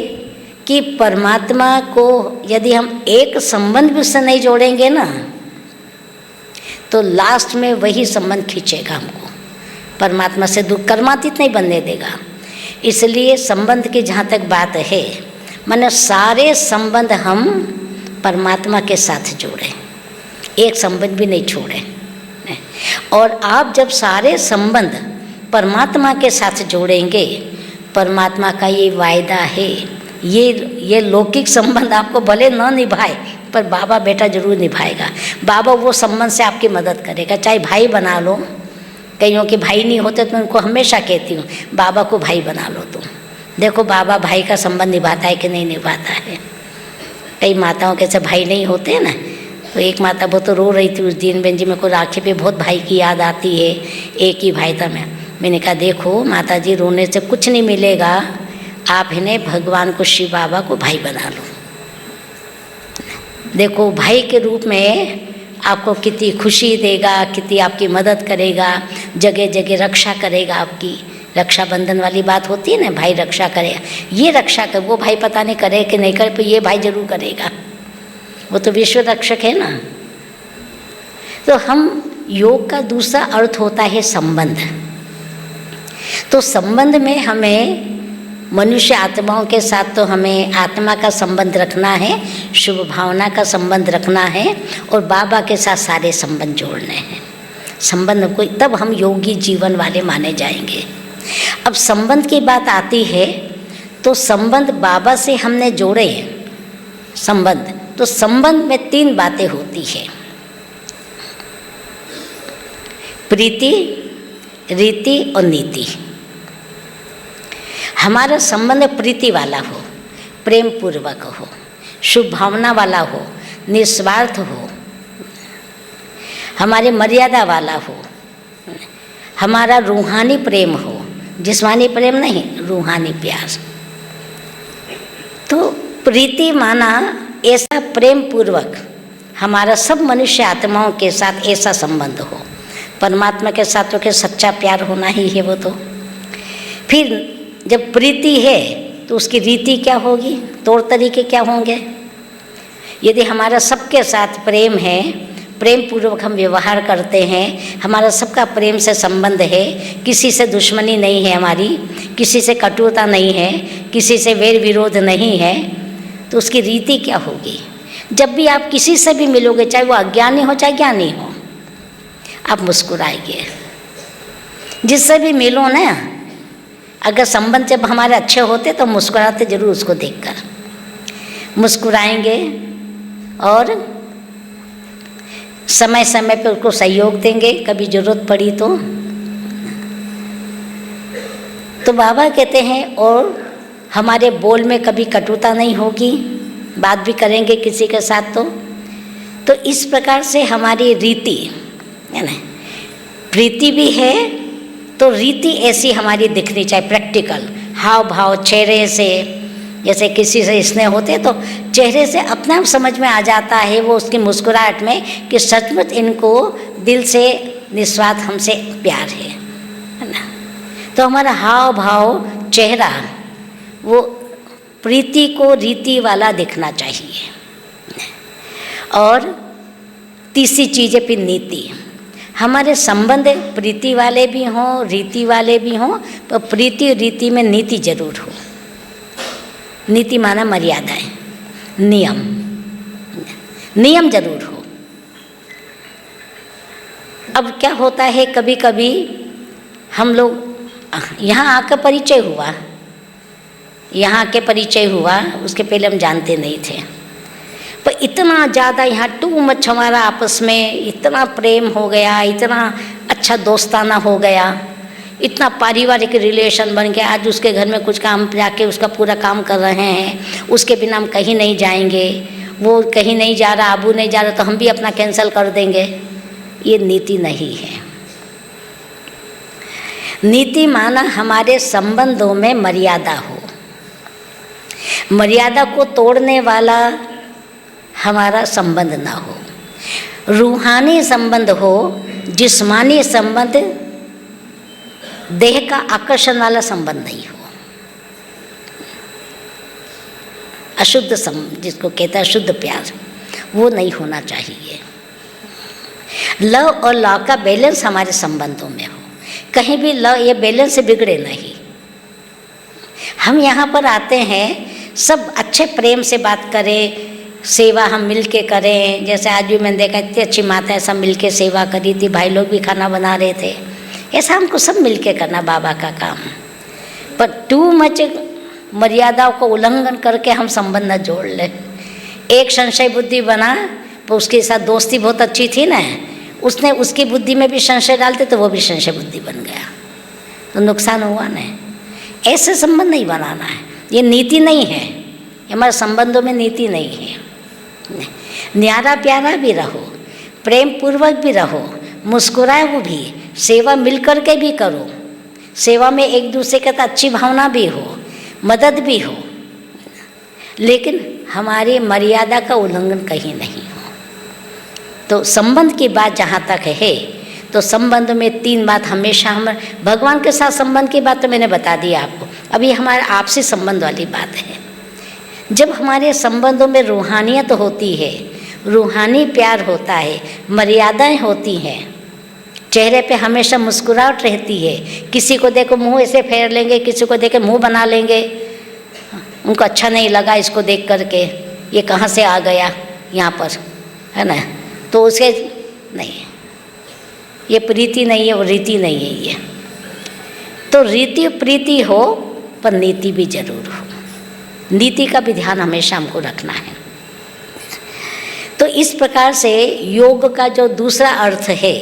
[SPEAKER 1] कि परमात्मा को यदि हम एक संबंध भी उससे नहीं जोड़ेंगे ना, तो लास्ट में वही संबंध खींचेगा हमको, परमात्मा से दूर कर्मातीत नहीं बनने देगा। इसलिए संबंध की जहाँ तक बात है, माने सारे संबंध हम परमात्मा के साथ जोड़ें, एक संबंध भी नहीं छोड़ें। और आप जब सारे संबंध परमात्मा के साथ जोड़ेंगे, परमात्मा का ये वायदा है, ये लौकिक संबंध आपको भले न निभाए पर बाबा बेटा जरूर निभाएगा। बाबा वो संबंध से आपकी मदद करेगा, चाहे भाई बना लो, कईयों के भाई नहीं होते तो उनको हमेशा कहती हूँ बाबा को भाई बना लो तुम। देखो बाबा भाई का संबंध निभाता है कि नहीं निभाता है। कई माताओं के से भाई नहीं होते ना, तो एक माता बहुत तो रो रही थी उस दिन, बहन जी मेरे को राखी पे बहुत भाई की याद आती है, एक ही भाई था। मैंने कहा देखो माता जी रोने से कुछ नहीं मिलेगा, आप इन्हें भगवान को शिव बाबा को भाई बना लो। देखो भाई के रूप में आपको कितनी खुशी देगा, कितनी आपकी मदद करेगा, जगह जगह रक्षा करेगा आपकी। रक्षाबंधन वाली बात होती है ना, भाई रक्षा करे, ये रक्षा कर, वो भाई पता नहीं करे कि नहीं करे, पर ये भाई जरूर करेगा, वो तो विश्व रक्षक है ना। तो हम योग का दूसरा अर्थ होता है संबंध। तो संबंध में हमें मनुष्य आत्माओं के साथ तो हमें आत्मा का संबंध रखना है, शुभ भावना का संबंध रखना है, और बाबा के साथ सारे संबंध जोड़ने हैं। संबंध को तब हम योगी जीवन वाले माने जाएंगे। अब संबंध की बात आती है तो संबंध बाबा से हमने जोड़े हैं संबंध, तो संबंध में 3 बातें होती है, प्रीति, रीति और नीति। हमारा संबंध प्रीति वाला हो, प्रेम पूर्वक हो, शुभ भावना वाला हो, निस्वार्थ हो, हमारे मर्यादा वाला हो, हमारा रूहानी प्रेम हो, जिस्मानी प्रेम नहीं, रूहानी प्यार। तो प्रीति माना ऐसा प्रेम पूर्वक हमारा सब मनुष्य आत्माओं के साथ ऐसा संबंध हो, परमात्मा के साथ तो के सच्चा प्यार होना ही है वो तो। फिर जब प्रीति है तो उसकी रीति क्या होगी, तौर तरीके क्या होंगे। यदि हमारा सबके साथ प्रेम है, प्रेम पूर्वक हम व्यवहार करते हैं, हमारा सबका प्रेम से संबंध है, किसी से दुश्मनी नहीं है हमारी, किसी से कटुता नहीं है, किसी से वैर विरोध नहीं है, तो उसकी रीति क्या होगी। जब भी आप किसी से भी मिलोगे, चाहे वो अज्ञानी हो चाहे ज्ञानी हो, आप मुस्कुराएंगे। जिससे भी मिलो ना, अगर संबंध जब हमारे अच्छे होते तो मुस्कुराते जरूर उसको देखकर, मुस्कुराएंगे और समय समय पे उसको सहयोग देंगे, कभी ज़रूरत पड़ी तो बाबा कहते हैं, और हमारे बोल में कभी कटुता नहीं होगी, बात भी करेंगे किसी के साथ तो इस प्रकार से हमारी रीति है ना, प्रीति भी है तो रीति ऐसी हमारी दिखनी चाहिए, प्रैक्टिकल हाव भाव, चेहरे से, जैसे किसी से स्नेह होते तो चेहरे से अपना समझ में आ जाता है वो उसकी मुस्कुराहट में कि सचमुच इनको दिल से निस्वार्थ हमसे प्यार है ना। तो हमारा हाव भाव, चेहरा वो प्रीति को रीति वाला दिखना चाहिए। और तीसरी चीज़ है फिर नीति। हमारे संबंध प्रीति वाले भी हों, रीति वाले भी हों, पर प्रीति और रीति में नीति जरूर हो। नीति माना मर्यादाएं, नियम, नियम जरूर हो। अब क्या होता है, कभी कभी हम लोग यहाँ आकर परिचय हुआ, यहाँ आके परिचय हुआ, उसके पहले हम जानते नहीं थे, पर इतना ज़्यादा यहाँ टू मच हमारा आपस में इतना प्रेम हो गया, इतना अच्छा दोस्ताना हो गया, इतना पारिवारिक रिलेशन बन गया। आज उसके घर में कुछ काम जाके उसका पूरा काम कर रहे हैं, उसके बिना हम कहीं नहीं जाएंगे, वो कहीं नहीं जा रहा, अबू नहीं जा रहा तो हम भी अपना कैंसिल कर देंगे। ये नीति नहीं है। नीति माना हमारे संबंधों में मर्यादा हो, मर्यादा को तोड़ने वाला हमारा संबंध ना हो, रूहानी संबंध हो, जिस्मानी संबंध, देह का आकर्षण वाला संबंध नहीं हो। अशुद्ध संबंध जिसको कहता है शुद्ध प्यार, वो नहीं होना चाहिए। लव और लव का बैलेंस हमारे संबंधों में हो, कहीं भी लव ये बैलेंस बिगड़े नहीं। हम यहाँ पर आते हैं, सब अच्छे प्रेम से बात करें, सेवा हम मिल के करें। जैसे आज भी मैंने देखा इतनी अच्छी माता है, सब मिल के सेवा करी थी, भाई लोग भी खाना बना रहे थे। ऐसा हमको सब मिल के करना बाबा का काम, पर टू मच मर्यादाओं को उल्लंघन करके हम संबंध न जोड़ लें। एक संशय बुद्धि बना, तो उसके साथ दोस्ती बहुत अच्छी थी ना, उसने उसकी बुद्धि में भी संशय डालते तो वो भी संशय बुद्धि बन गया, तो नुकसान हुआ ना। ऐसे संबंध नहीं बनाना है, ये नीति नहीं है, हमारे संबंधों में नीति नहीं है। न्यारा प्यारा भी रहो, प्रेम पूर्वक भी रहो, मुस्कुराओ भी, सेवा मिल कर के भी करो, सेवा में एक दूसरे के साथ अच्छी भावना भी हो, मदद भी हो, लेकिन हमारी मर्यादा का उल्लंघन कहीं नहीं हो। तो संबंध की बात जहाँ तक है, तो संबंध में 3 बात हमेशा, हम भगवान के साथ संबंध की बात तो मैंने बता दी आपको, अभी हमारे आपसी संबंध वाली बात है। जब हमारे संबंधों में रूहानियत होती है, रूहानी प्यार होता है, मर्यादाएं होती हैं, चेहरे पे हमेशा मुस्कुराहट रहती है, किसी को देखो मुंह ऐसे फेर लेंगे, किसी को देखे मुंह बना लेंगे, उनको अच्छा नहीं लगा इसको देख करके, ये कहाँ से आ गया यहाँ पर, है ना, तो उसे नहीं, ये प्रीति नहीं है, वो रीति नहीं है ये। तो रीति प्रीति हो पर नीति भी जरूर हो। नीति का भी ध्यान हमेशा हमको रखना है। तो इस प्रकार से योग का जो दूसरा अर्थ है,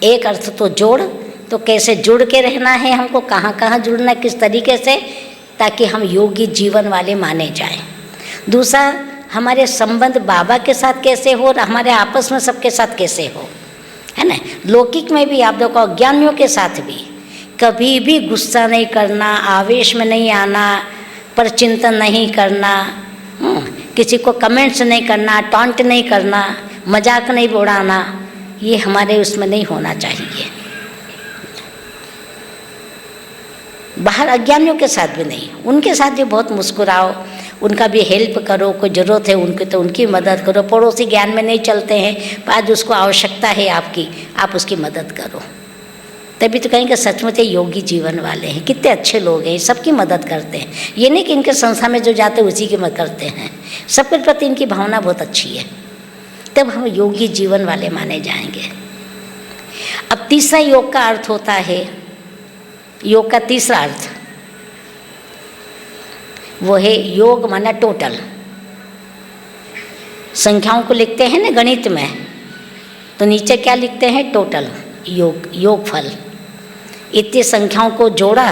[SPEAKER 1] एक अर्थ तो जोड़, तो कैसे जुड़ के रहना है हमको, कहाँ कहाँ जुड़ना, किस तरीके से, ताकि हम योगी जीवन वाले माने जाएं। दूसरा, हमारे संबंध बाबा के साथ कैसे हो और हमारे आपस में सबके साथ कैसे हो, है ना। लौकिक में भी आप देखो, अज्ञानियों के साथ भी कभी भी गुस्सा नहीं करना, आवेश में नहीं आना, पर चिंतन नहीं करना, किसी को कमेंट्स नहीं करना, टॉन्ट नहीं करना, मजाक नहीं उड़ाना, ये हमारे उसमें नहीं होना चाहिए। बाहर अज्ञानियों के साथ भी नहीं, उनके साथ भी बहुत मुस्कुराओ, उनका भी हेल्प करो, कोई ज़रूरत है उनकी तो उनकी मदद करो। पड़ोसी ज्ञान में नहीं चलते हैं, आज उसको आवश्यकता है आपकी, आप उसकी मदद करो। तभी तो कहेंगे सचमुच योगी जीवन वाले हैं, कितने अच्छे लोग हैं, सबकी मदद करते हैं। ये नहीं कि इनके संस्था में जो जाते हैं उसी की मदद करते हैं, सबके प्रति इनकी भावना बहुत अच्छी है, तब हम योगी जीवन वाले माने जाएंगे। अब तीसरा योग का अर्थ होता है, योग का तीसरा अर्थ वो है योग माना टोटल। संख्याओं को लिखते हैं ना गणित में, तो नीचे क्या लिखते हैं, टोटल, योगफल। इतनी संख्याओं को जोड़ा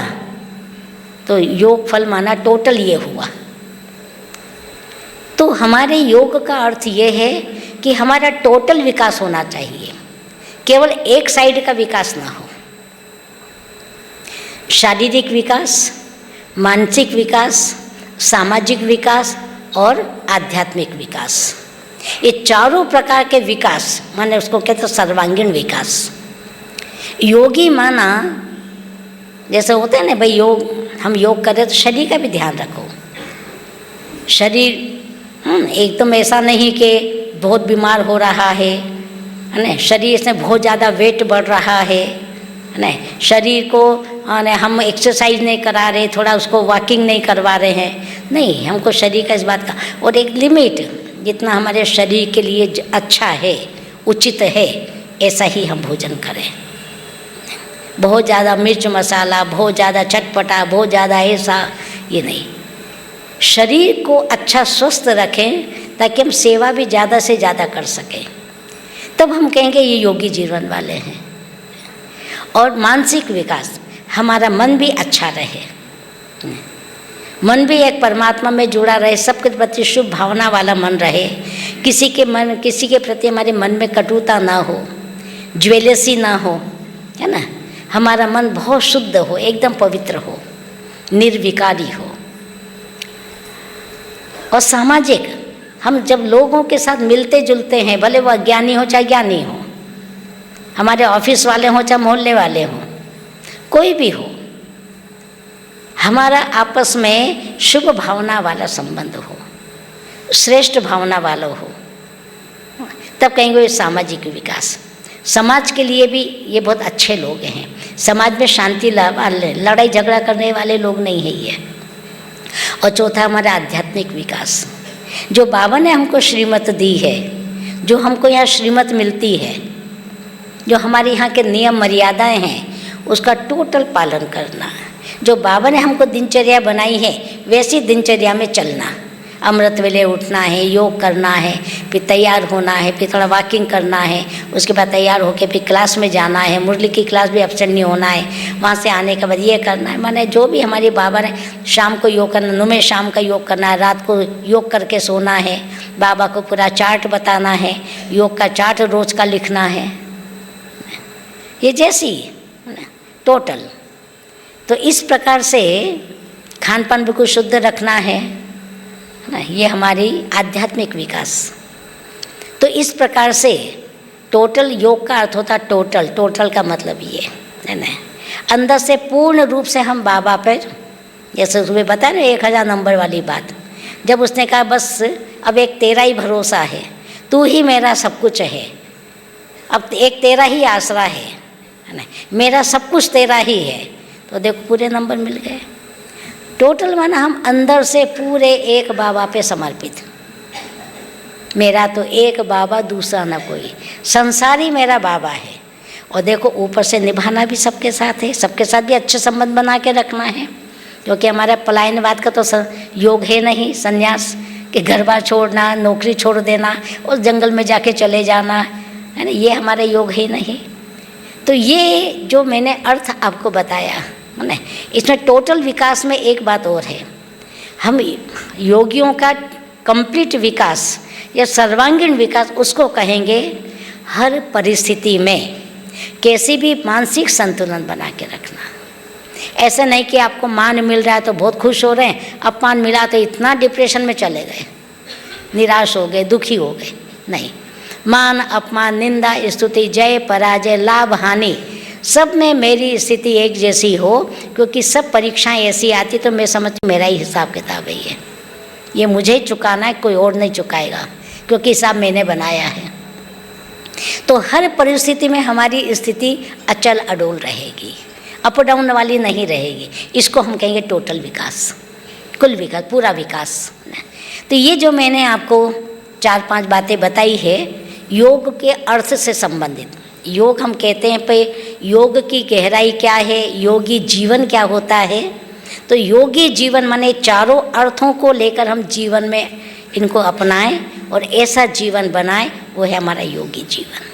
[SPEAKER 1] तो योगफल माना टोटल ये हुआ। तो हमारे योग का अर्थ ये है कि हमारा टोटल विकास होना चाहिए, केवल एक साइड का विकास ना हो। शारीरिक विकास, मानसिक विकास, सामाजिक विकास और आध्यात्मिक विकास, ये चारों प्रकार के विकास माने उसको कहते हैं सर्वांगीण विकास। योगी माना जैसे होता है ना भाई, योग हम योग करें तो शरीर का भी ध्यान रखो। शरीर एकदम ऐसा नहीं कि बहुत बीमार हो रहा है ना, शरीर से बहुत ज़्यादा वेट बढ़ रहा है ना, शरीर को हम एक्सरसाइज नहीं करा रहे, थोड़ा उसको वॉकिंग नहीं करवा रहे हैं, नहीं, हमको शरीर का इस बात का और एक लिमिट, जितना हमारे शरीर के लिए अच्छा है, उचित है, ऐसा ही हम भोजन करें। बहुत ज़्यादा मिर्च मसाला, बहुत ज़्यादा चटपटा, बहुत ज़्यादा ऐसा, ये नहीं। शरीर को अच्छा स्वस्थ रखें ताकि हम सेवा भी ज़्यादा से ज़्यादा कर सकें, तब हम कहेंगे ये योगी जीवन वाले हैं। और मानसिक विकास, हमारा मन भी अच्छा रहे, मन भी एक परमात्मा में जुड़ा रहे, सबके प्रति शुभ भावना वाला मन रहे, किसी के प्रति हमारे मन में कटुता ना हो, ज्वेलसी ना हो, है ना, हमारा मन बहुत शुद्ध हो, एकदम पवित्र हो, निर्विकारी हो। और सामाजिक, हम जब लोगों के साथ मिलते जुलते हैं, भले वो अज्ञानी हो चाहे ज्ञानी हो, हमारे ऑफिस वाले हों चाहे मोहल्ले वाले हों, कोई भी हो, हमारा आपस में शुभ भावना वाला संबंध हो, श्रेष्ठ भावना वाला हो, तब कहेंगे ये सामाजिक विकास। समाज के लिए भी ये बहुत अच्छे लोग हैं, समाज में शांति लड़ाई झगड़ा करने वाले लोग नहीं है ये। और चौथा हमारा आध्यात्मिक विकास, जो बाबा ने हमको श्रीमत दी है, जो हमको यहाँ श्रीमत मिलती है, जो हमारे यहाँ के नियम मर्यादाएं हैं, उसका टोटल पालन करना। जो बाबा ने हमको दिनचर्या बनाई है वैसी दिनचर्या में चलना, अमृत वेले उठना है, योग करना है, फिर तैयार होना है, फिर थोड़ा वॉकिंग करना है, उसके बाद तैयार होकर फिर क्लास में जाना है, मुरली की क्लास भी एब्सेंट नहीं होना है, वहाँ से आने के बाद ये करना है। माने जो भी हमारी बाबा ने, शाम को योग करना, नुमे शाम का योग करना है, रात को योग करके सोना है, बाबा को पूरा चार्ट बताना है, योग का चार्ट रोज़ का लिखना है, ये जैसी टोटल। तो इस प्रकार से खान पान बिल्कुल शुद्ध रखना है ना, ये हमारी आध्यात्मिक विकास। तो इस प्रकार से टोटल योग का अर्थ होता टोटल, टोटल का मतलब ये है ना, अंदर से पूर्ण रूप से हम बाबा पर, जैसे सुबह बताया ना 1000 नंबर वाली बात, जब उसने कहा बस अब एक तेरा ही भरोसा है, तू ही मेरा सब कुछ है, अब एक तेरा ही आसरा है ना, मेरा सब कुछ तेरा ही है, तो देखो पूरे नंबर मिल गए। टोटल माना हम अंदर से पूरे एक बाबा पे समर्पित, मेरा तो एक बाबा दूसरा ना कोई, संसार ही मेरा बाबा है। और देखो ऊपर से निभाना भी सबके साथ है, सबके साथ भी अच्छे संबंध बना के रखना है, क्योंकि हमारा पलायनवाद का तो योग है नहीं, संन्यास कि घर बार छोड़ना, नौकरी छोड़ देना और जंगल में जाके चले जाना, है ना, ये हमारा योग है नहीं। तो ये जो मैंने अर्थ आपको बताया है ना, इसमें टोटल विकास में एक बात और है, हम योगियों का कंप्लीट विकास या सर्वांगीण विकास उसको कहेंगे हर परिस्थिति में कैसे भी मानसिक संतुलन बना के रखना। ऐसा नहीं कि आपको मान मिल रहा है तो बहुत खुश हो रहे हैं, अपमान मिला तो इतना डिप्रेशन में चले गए, निराश हो गए, दुखी हो गए। नहीं, मान अपमान, निंदा स्तुति, जय पराजय, लाभ हानि, सब में मेरी स्थिति एक जैसी हो, क्योंकि सब परीक्षाएं ऐसी आती तो मैं समझती मेरा ही हिसाब किताब है, ये मुझे ही चुकाना है, कोई और नहीं चुकाएगा, क्योंकि हिसाब मैंने बनाया है। तो हर परिस्थिति में हमारी स्थिति अचल अडोल रहेगी, अप डाउन वाली नहीं रहेगी। इसको हम कहेंगे टोटल विकास, कुल विकास, पूरा विकास। तो ये जो मैंने आपको 4-5 बातें बताई है योग के अर्थ से संबंधित। योग हम कहते हैं पे योग की गहराई क्या है, योगी जीवन क्या होता है। तो योगी जीवन माने चारों अर्थों को लेकर हम जीवन में इनको अपनाएं और ऐसा जीवन बनाएं, वो है हमारा योगी जीवन।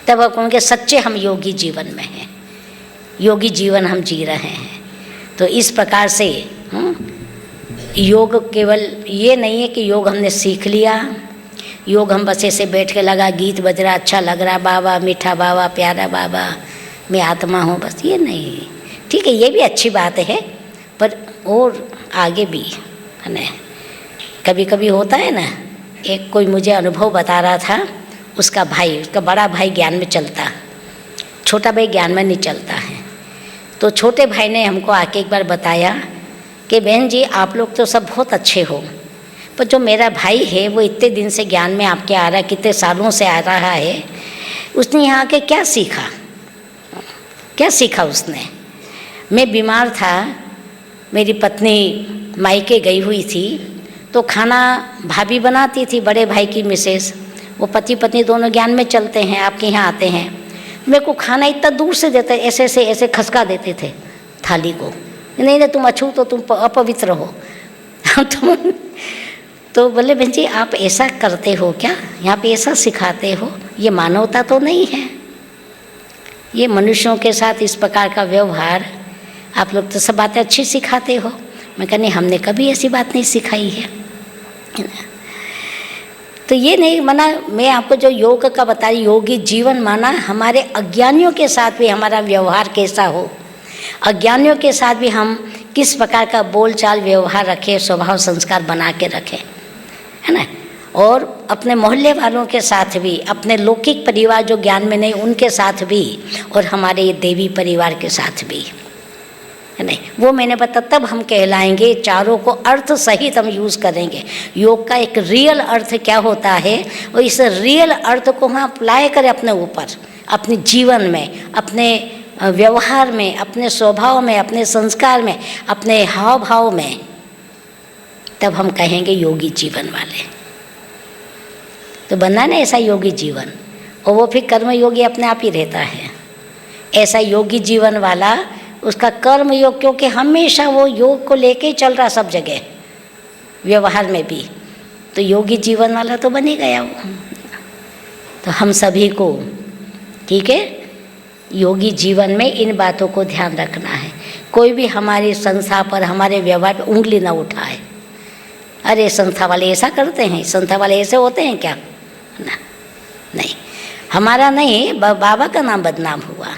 [SPEAKER 1] तब आप कहेंगे सच्चे हम योगी जीवन में हैं, योगी जीवन हम जी रहे हैं। तो इस प्रकार से योग केवल ये नहीं है कि योग हमने सीख लिया, योग हम बस ऐसे बैठ के लगा गीत बज रहा, अच्छा लग रहा, बाबा मीठा बाबा, प्यारा बाबा, मैं आत्मा हूँ, बस ये नहीं। ठीक है, ये भी अच्छी बात है, पर और आगे भी है ना। कभी कभी होता है ना, एक कोई मुझे अनुभव बता रहा था, उसका भाई, उसका बड़ा भाई ज्ञान में चलता, छोटा भाई ज्ञान में नहीं चलता है। तो छोटे भाई ने हमको आके एक बार बताया कि बहन जी आप लोग तो सब बहुत अच्छे हो, पर जो मेरा भाई है वो इतने दिन से ज्ञान में आपके आ रहा है, कितने सालों से आ रहा है, उसने यहाँ आके क्या सीखा, क्या सीखा उसने। मैं बीमार था, मेरी पत्नी मायके गई हुई थी, तो खाना भाभी बनाती थी, बड़े भाई की मिसेस, वो पति पत्नी दोनों ज्ञान में चलते हैं, आपके यहाँ आते हैं। मेरे को खाना इतना दूर से देते, ऐसे खसका देते थे थाली को, नहीं तुम अछूत हो, तुम अपवित्र हो। तो बोले बहन जी आप ऐसा करते हो क्या, यहाँ पे ऐसा सिखाते हो, ये मानवता तो नहीं है, ये मनुष्यों के साथ इस प्रकार का व्यवहार, आप लोग तो सब बातें अच्छी सिखाते हो। मैं कहनी हमने कभी ऐसी बात नहीं सिखाई है। तो ये नहीं माना, मैं आपको जो योग का बता रही, योगी जीवन माना हमारे अज्ञानियों के साथ भी हमारा व्यवहार कैसा हो, अज्ञानियों के साथ भी हम किस प्रकार का बोल चाल व्यवहार रखें, स्वभाव संस्कार बना के रखें, है ना। और अपने मोहल्ले वालों के साथ भी, अपने लौकिक परिवार जो ज्ञान में नहीं उनके साथ भी, और हमारे देवी परिवार के साथ भी, है नहीं, वो मैंने बता, तब हम कहलाएंगे। चारों को अर्थ सहित हम यूज़ करेंगे। योग का एक रियल अर्थ क्या होता है, और इस रियल अर्थ को हम अप्लाई करें अपने ऊपर, अपने जीवन में, अपने व्यवहार में, अपने स्वभाव में, अपने संस्कार में, अपने हाव भाव में, तब हम कहेंगे योगी जीवन वाले। तो बनना ना ऐसा योगी जीवन, और वो फिर कर्म योगी अपने आप ही रहता है। ऐसा योगी जीवन वाला, उसका कर्म योग, क्योंकि हमेशा वो योग को लेके चल रहा सब जगह, व्यवहार में भी, तो योगी जीवन वाला तो बन ही गया वो। तो हम सभी को, ठीक है, योगी जीवन में इन बातों को ध्यान रखना है। कोई भी हमारी संस्था पर, हमारे व्यवहार पर उंगली ना उठाए, अरे संस्था वाले ऐसा करते हैं, संस्था वाले ऐसे होते हैं क्या, ना, नहीं, हमारा नहीं, बाबा का नाम बदनाम हुआ।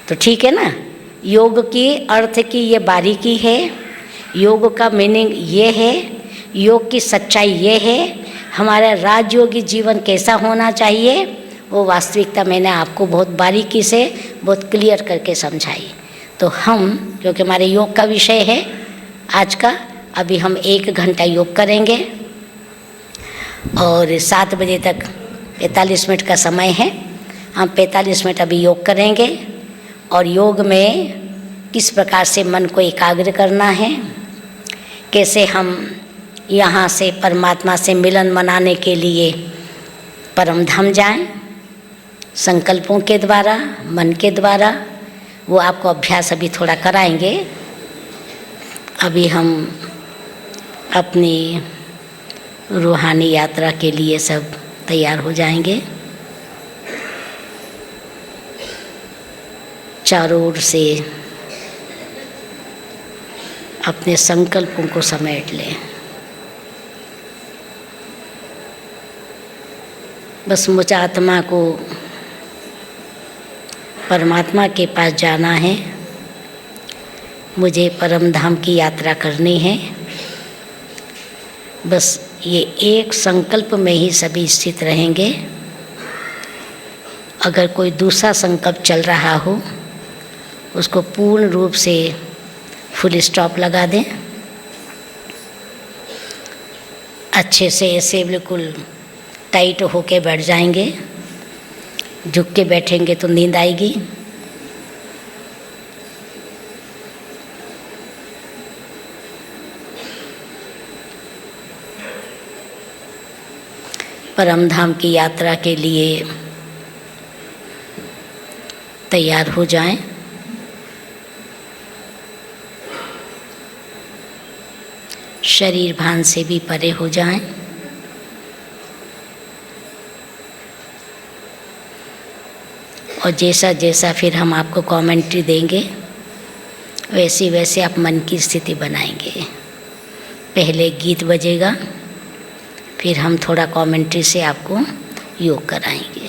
[SPEAKER 1] तो ठीक है ना, योग की अर्थ की ये बारीकी है, योग का मीनिंग ये है, योग की सच्चाई ये है, हमारा राजयोगी जीवन कैसा होना चाहिए, वो वास्तविकता मैंने आपको बहुत बारीकी से, बहुत क्लियर करके समझाई। तो हम, क्योंकि हमारे योग का विषय है आज का, अभी हम 1 घंटा योग करेंगे और 7 बजे तक 45 मिनट का समय है। हम 45 मिनट अभी योग करेंगे, और योग में किस प्रकार से मन को एकाग्र करना है, कैसे हम यहाँ से परमात्मा से मिलन मनाने के लिए परम धाम जाएं, संकल्पों के द्वारा, मन के द्वारा, वो आपको अभ्यास अभी थोड़ा कराएंगे। अभी हम अपनी रूहानी यात्रा के लिए सब तैयार हो जाएंगे। चारों ओर से अपने संकल्पों को समेट लें। बस मुझ आत्मा को परमात्मा के पास जाना है, मुझे परम धाम की यात्रा करनी है। बस ये एक संकल्प में ही सभी स्थित रहेंगे। अगर कोई दूसरा संकल्प चल रहा हो उसको पूर्ण रूप से फुल स्टॉप लगा दें। अच्छे से ऐसे बिल्कुल टाइट होके बैठ जाएंगे। झुक के बैठेंगे तो नींद आएगी। परम धाम की यात्रा के लिए तैयार हो जाएं। शरीर भान से भी परे हो जाएं। और जैसा जैसा फिर हम आपको कमेंट्री देंगे वैसे वैसे आप मन की स्थिति बनाएंगे। पहले गीत बजेगा, फिर हम थोड़ा कमेंट्री से आपको योग कराएंगे।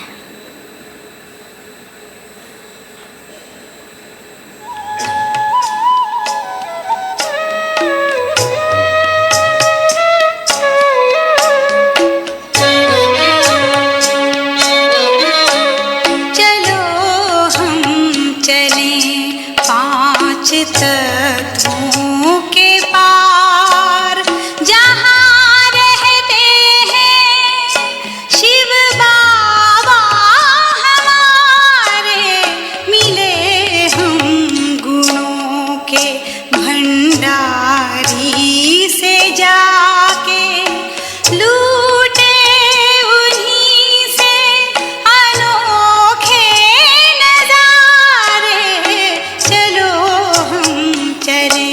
[SPEAKER 2] तत्वों के पार जहाँ रहते हैं शिव बाबा हमारे, मिले हम गुणों के भंडारी से जाके, लूटे उन्हीं से अनोखे नजारे, चलो हम चलें।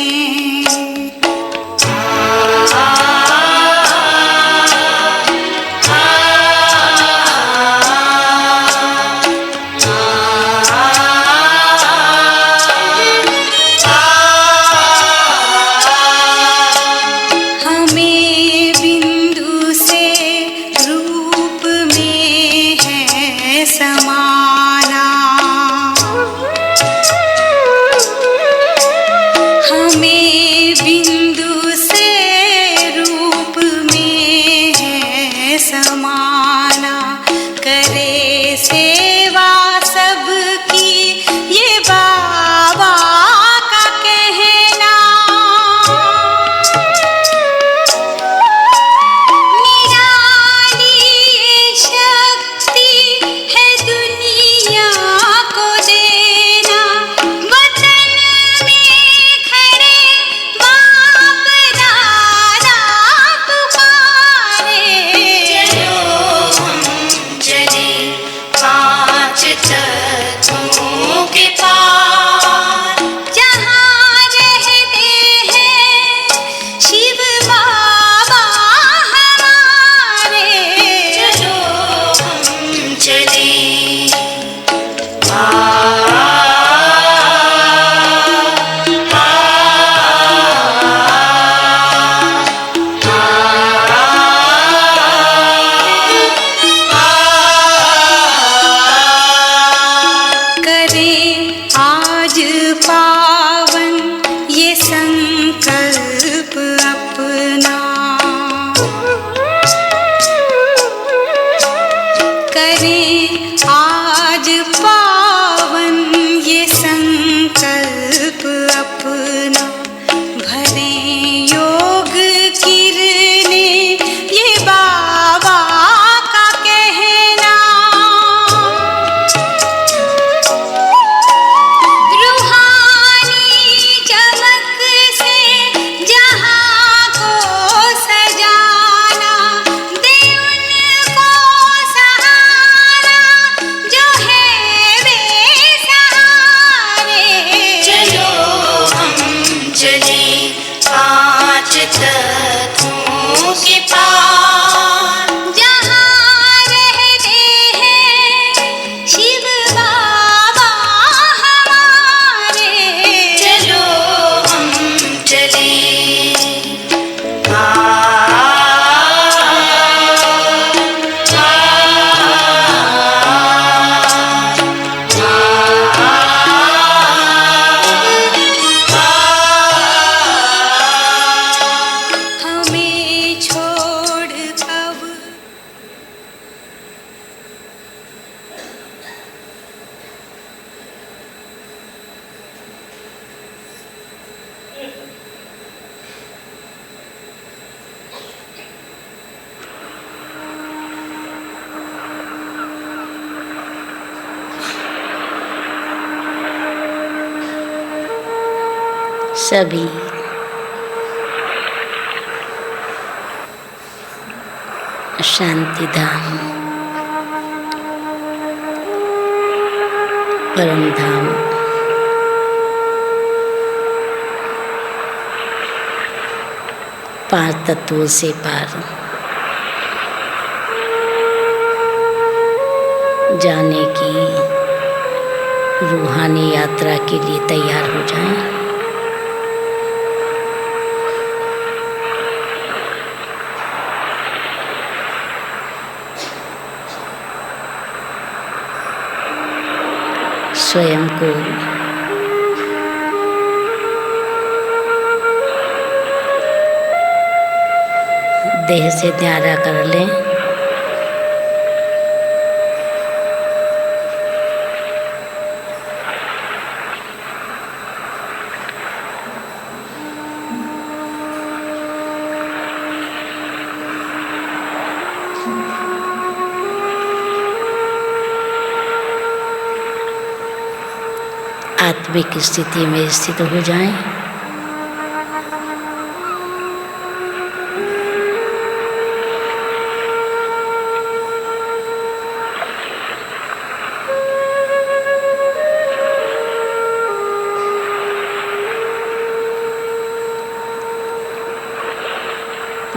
[SPEAKER 1] सभी शांति धाम, परम धाम, पांच तत्वों से पार जाने की रूहानी यात्रा के लिए तैयार हो जाएं। स्वयं को देह से न्यारा कर लें। आत्मिक स्थिति में स्थित हो जाएं।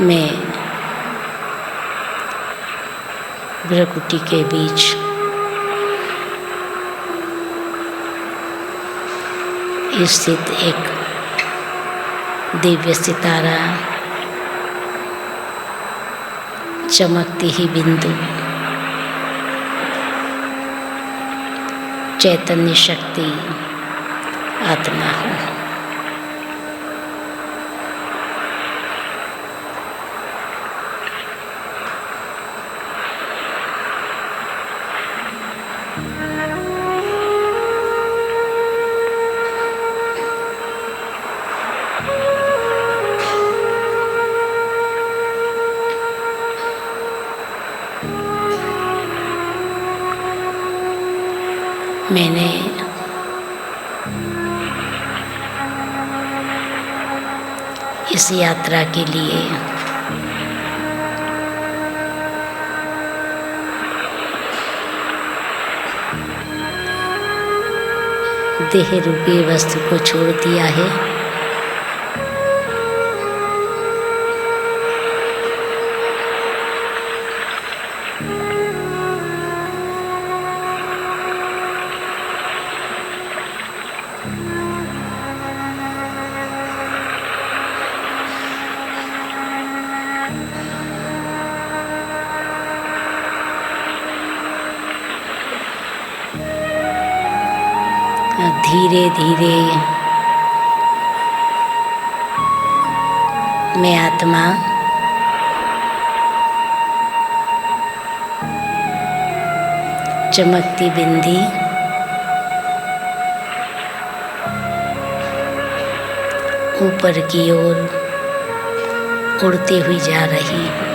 [SPEAKER 1] मैं भ्रकुटी के बीच स्थित एक दिव्य सितारा, चमकती ही बिंदु, चैतन्य शक्ति आत्मा हूँ। मैंने इस यात्रा के लिए देह रूपी वस्तु को छोड़ दिया है। धीरे धीरे मैं आत्मा चमकती बिंदी ऊपर की ओर उड़ती हुई जा रही हूँ।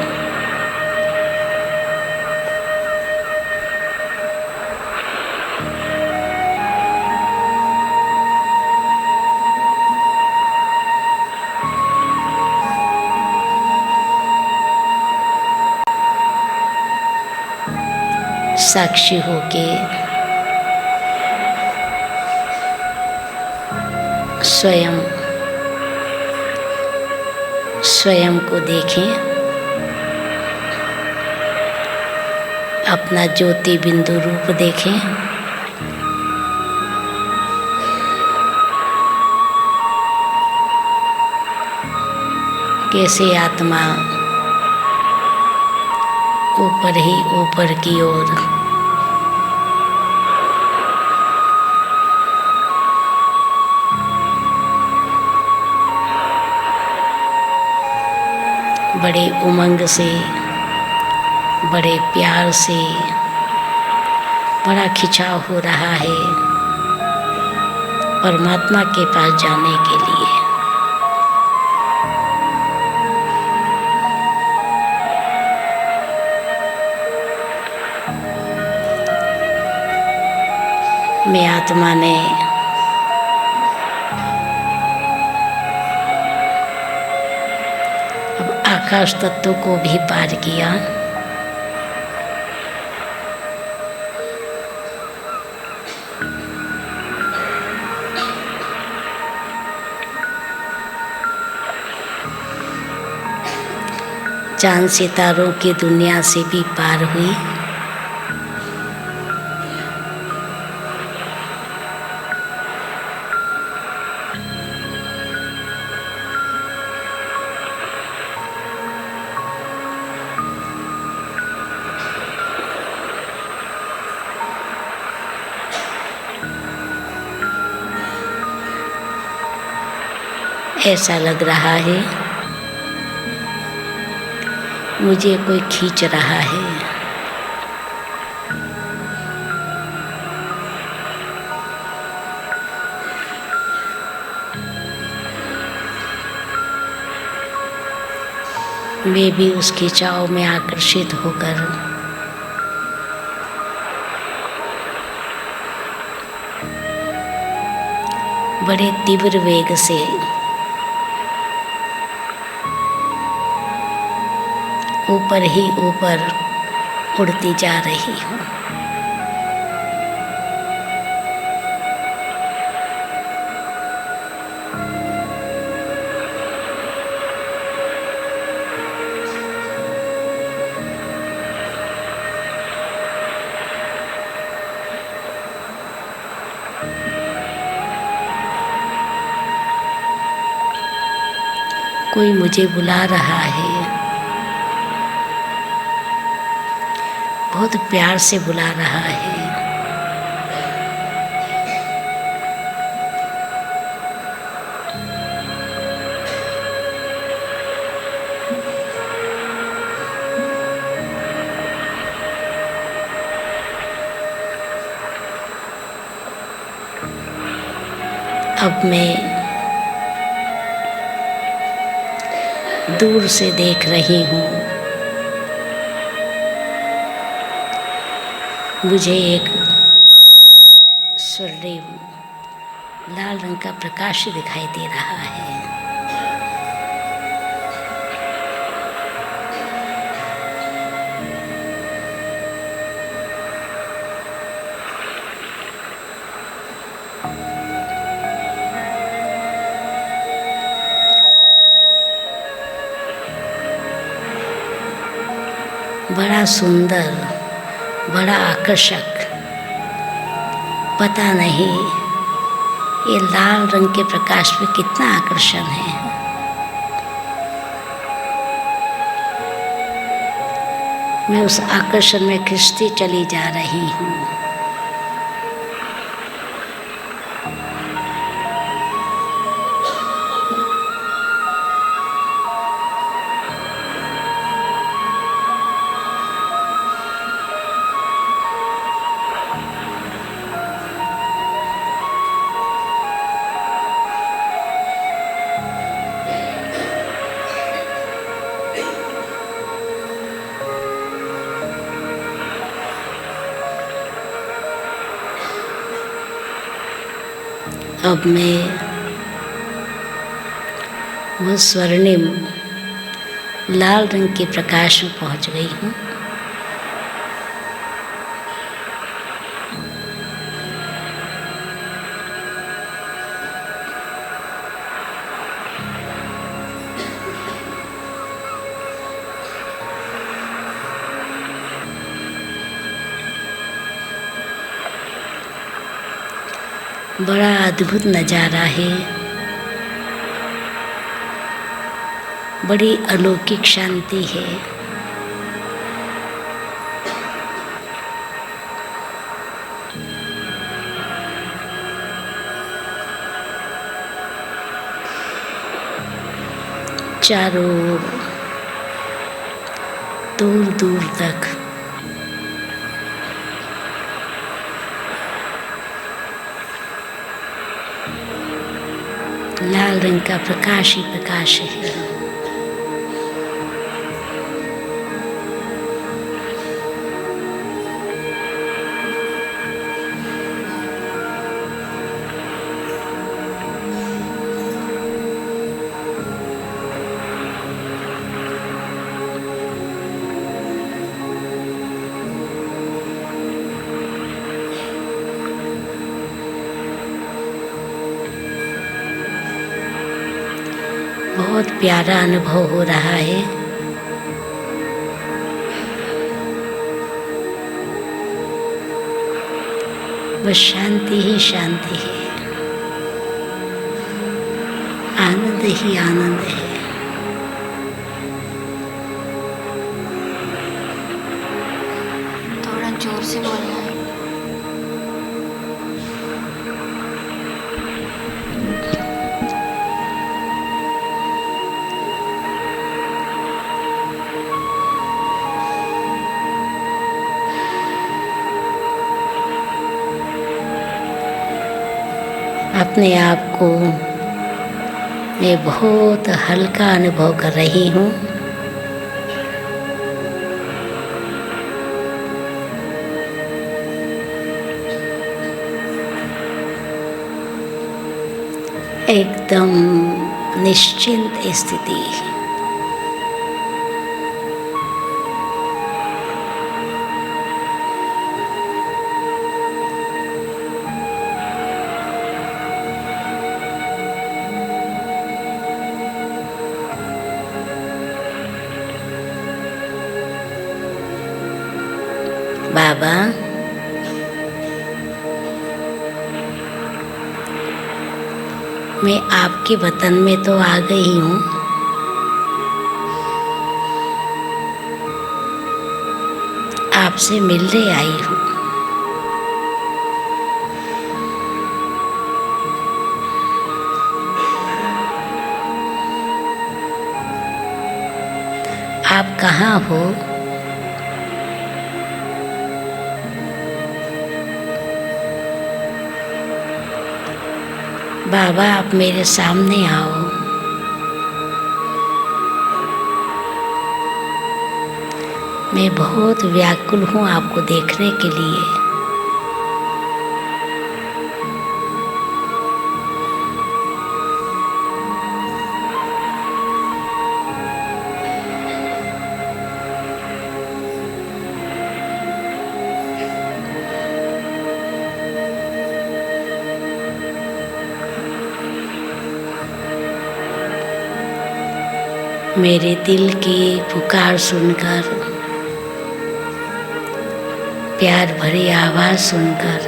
[SPEAKER 1] साक्षी होके स्वयं को देखें, अपना ज्योति बिंदु रूप देखें। कैसे आत्मा ऊपर ही ऊपर की ओर बड़े उमंग से, बड़े प्यार से, बड़ा खिंचाव हो रहा है परमात्मा के पास जाने के लिए। मैं आत्मा ने आकाश तत्व को भी पार किया। चांद सितारों की दुनिया से भी पार हुई। ऐसा लग रहा है मुझे कोई खींच रहा है। मैं भी उस खिंचाव में आकर्षित होकर बड़े तीव्र वेग से ऊपर ही ऊपर उड़ती जा रही हूँ। कोई मुझे बुला रहा है, बहुत प्यार से बुला रहा है। अब मैं दूर से देख रही हूँ, मुझे एक स्वर्णिम लाल रंग का प्रकाश दिखाई दे रहा है। बड़ा सुंदर, बड़ा आकर्षक, पता नहीं ये लाल रंग के प्रकाश में कितना आकर्षण है। मैं उस आकर्षण में खिंचती चली जा रही हूँ। अब मैं वो स्वर्णिम लाल रंग के प्रकाश में पहुंच गई हूँ। बड़ा अद्भुत नज़ारा है, बड़ी अलौकिक शांति है। चारों ओर दूर दूर तक लाल रंग का प्रकाश ही प्रकाश है। बहुत प्यारा अनुभव हो रहा है। बस शांति ही शांति है, आनंद ही आनंद है।
[SPEAKER 3] थोड़ा जोर से बोलना है।
[SPEAKER 1] अपने आप को मैं बहुत हल्का अनुभव कर रही हूँ। एकदम निश्चिंत स्थिति। बाबा, मैं आपके वतन में तो आ गई हूँ, आपसे मिलने आई हूँ। आप कहाँ हो? बाबा, आप मेरे सामने आओ। मैं बहुत व्याकुल हूँ आपको देखने के लिए। मेरे दिल की पुकार सुनकर, प्यार भरी आवाज़ सुनकर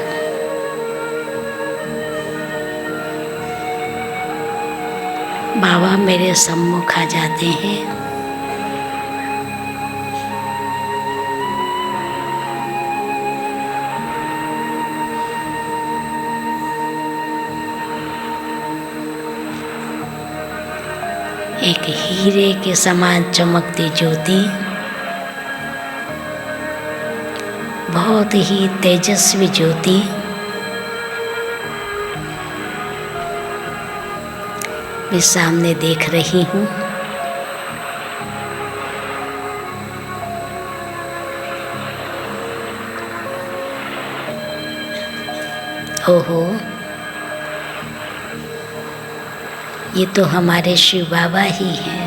[SPEAKER 1] बाबा मेरे सम्मुख आ जाते हैं। एक हीरे के समान चमकती ज्योति, बहुत ही तेजस्वी ज्योति मैं सामने देख रही हूँ। ओहो, ये तो हमारे शिव बाबा ही हैं।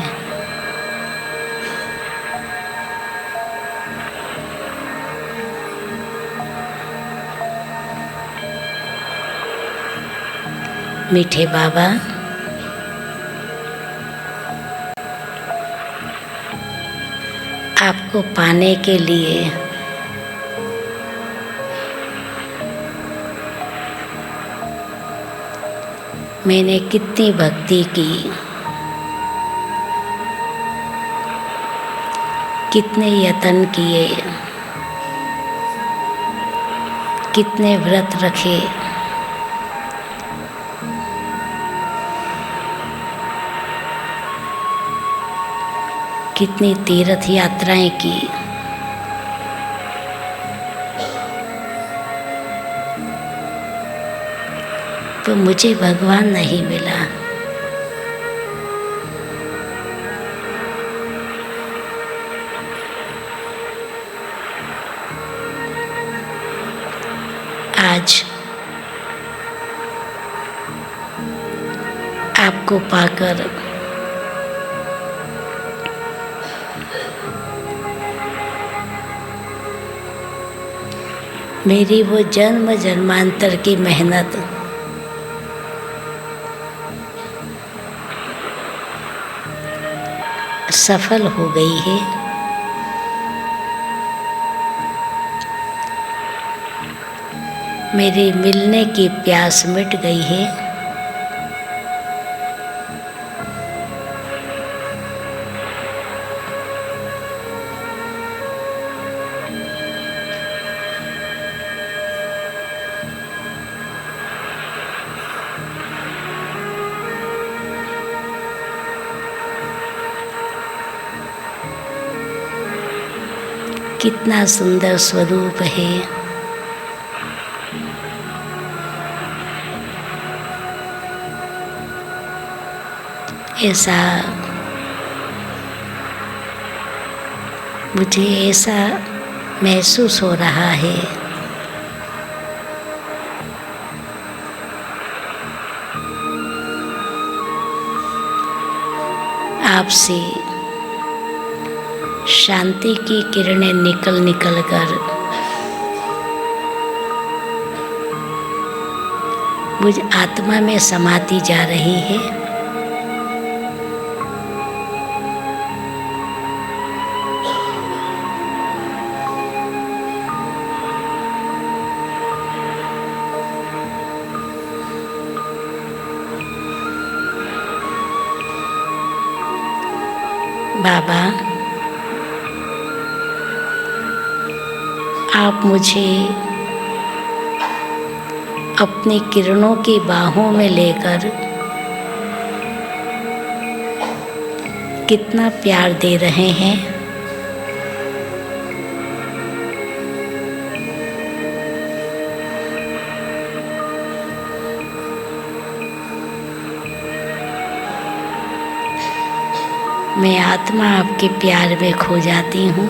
[SPEAKER 1] मीठे बाबा, आपको पाने के लिए मैंने कितनी भक्ति की, कितने यत्न किए, कितने व्रत रखे, कितनी तीर्थ यात्राएं की, तो मुझे भगवान नहीं मिला। आज आपको पाकर मेरी वो जन्म जन्मांतर की मेहनत सफल हो गई है। मेरे मिलने की प्यास मिट गई है। कितना सुंदर स्वरूप है। ऐसा मुझे ऐसा महसूस हो रहा है आपसे शांति की किरणें निकल कर मुझ आत्मा में समाती जा रही है। बाबा, आप मुझे अपनी किरणों की बाहों में लेकर कितना प्यार दे रहे हैं। मैं आत्मा आपके प्यार में खो जाती हूँ।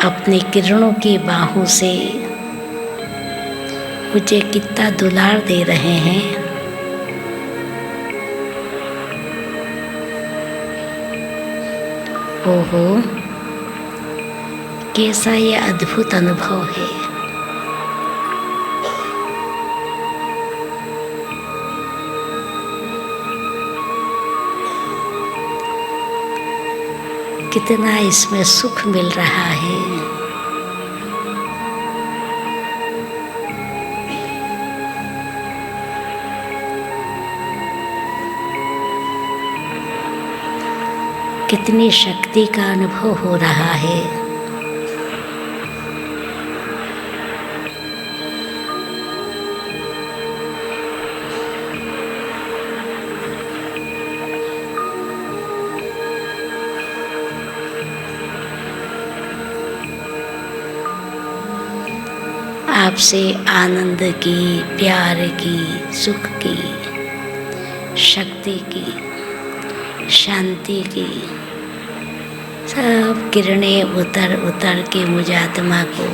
[SPEAKER 1] अपनी किरणों की बाहों से मुझे कितना दुलार दे रहे हैं। ओहो, कैसा ये अद्भुत अनुभव है। कितना इसमें सुख मिल रहा है। कितनी शक्ति का अनुभव हो रहा है। आपसे आनंद की, प्यार की, सुख की, शक्ति की, शांति की सब किरणें उतर के मुझ आत्मा को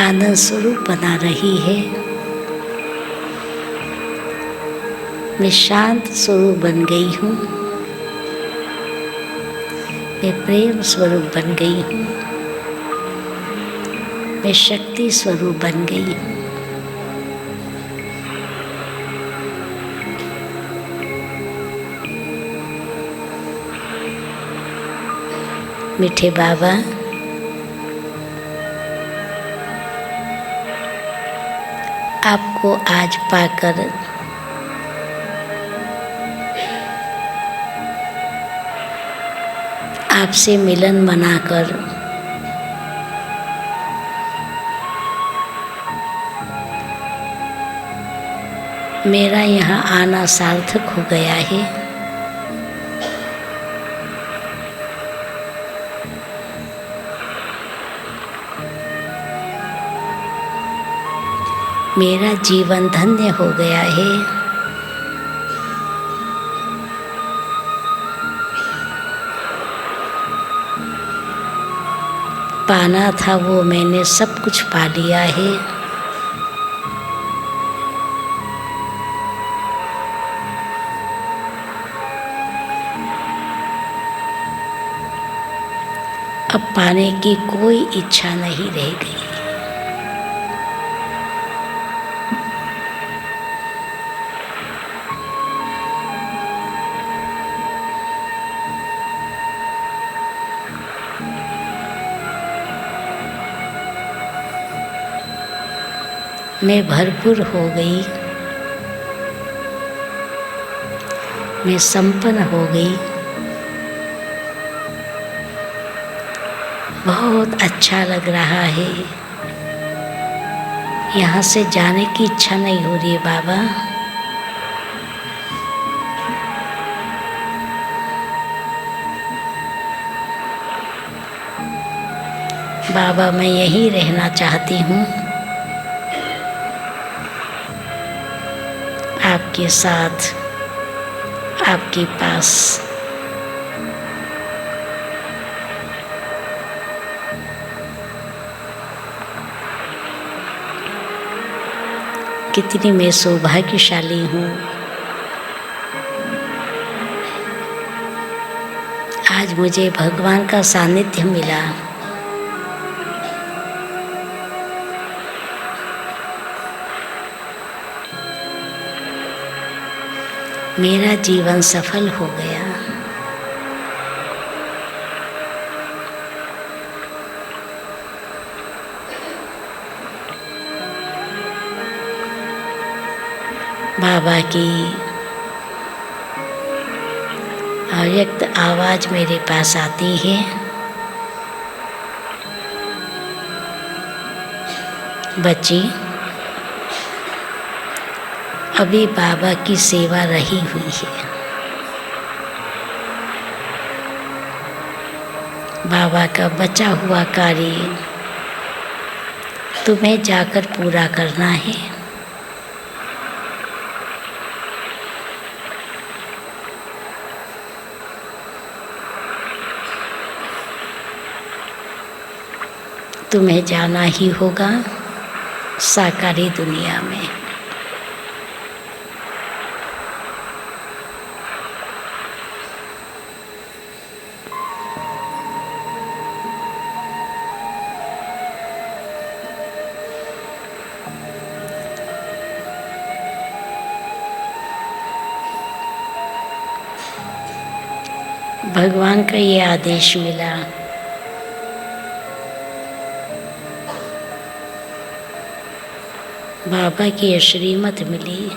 [SPEAKER 1] आनंद स्वरूप बना रही है। मैं शांत स्वरूप बन गई हूँ। मैं प्रेम स्वरूप बन गई हूँ। मैं शक्ति स्वरूप बन गई हूँ। मीठे बाबा, आपको आज पाकर आपसे मिलन मनाकर मेरा यहाँ आना सार्थक हो गया है। मेरा जीवन धन्य हो गया है। पाना था वो मैंने सब कुछ पा लिया है। अब पाने की कोई इच्छा नहीं रह गई। मैं भरपूर हो गई, मैं संपन्न हो गई। बहुत अच्छा लग रहा है। यहाँ से जाने की इच्छा नहीं हो रही है बाबा। बाबा मैं यहीं रहना चाहती हूँ, आपके साथ, आपके पास। कितनी मैं सौभाग्यशाली हूँ। आज मुझे भगवान का सानिध्य मिला। मेरा जीवन सफल हो गया। बाबा की अव्यक्त आवाज मेरे पास आती है। बच्ची, अभी बाबा की सेवा रही हुई है। बाबा का बचा हुआ कार्य तुम्हें जाकर पूरा करना है। तुम्हें जाना ही होगा साकारी दुनिया में। भगवान का ये आदेश मिला। बाबा की श्रीमत मिली।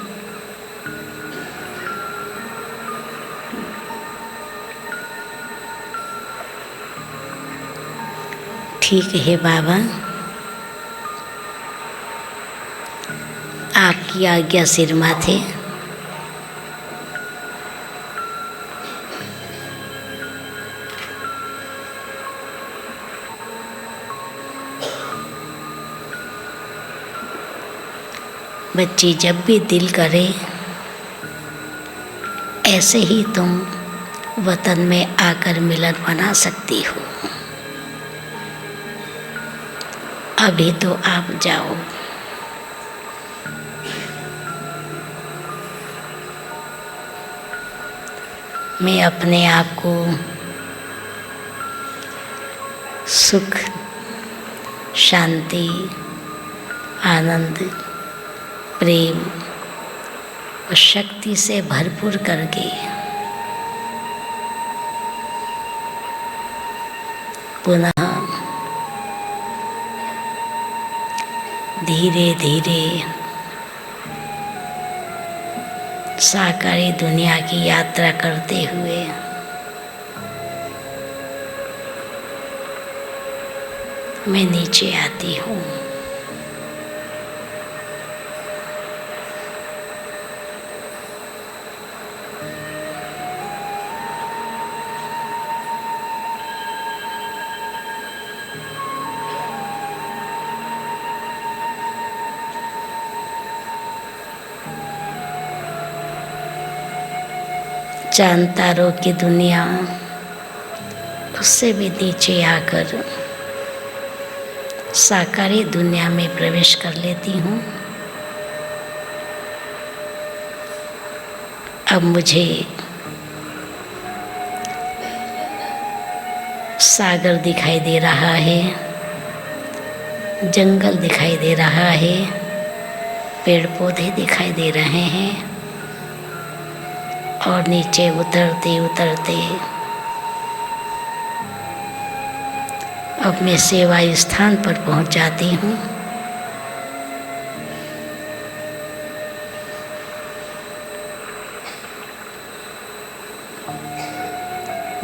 [SPEAKER 1] ठीक है बाबा, आपकी आज्ञा सिर माथे। बच्ची, जब भी दिल करे ऐसे ही तुम वतन में आकर मिलन बना सकती हो। अभी तो आप जाओ। मैं अपने आप को सुख, शांति, आनंद, प्रेम और शक्ति से भरपूर करके पुनः धीरे धीरे साकारी दुनिया की यात्रा करते हुए मैं नीचे आती हूँ। चांद तारों की दुनिया, उससे भी नीचे आकर साकारी दुनिया में प्रवेश कर लेती हूँ। अब मुझे सागर दिखाई दे रहा है, जंगल दिखाई दे रहा है, पेड़ पौधे दिखाई दे रहे हैं और नीचे उतरते उतरते अब मैं सेवा स्थान पर पहुंच जाती हूँ।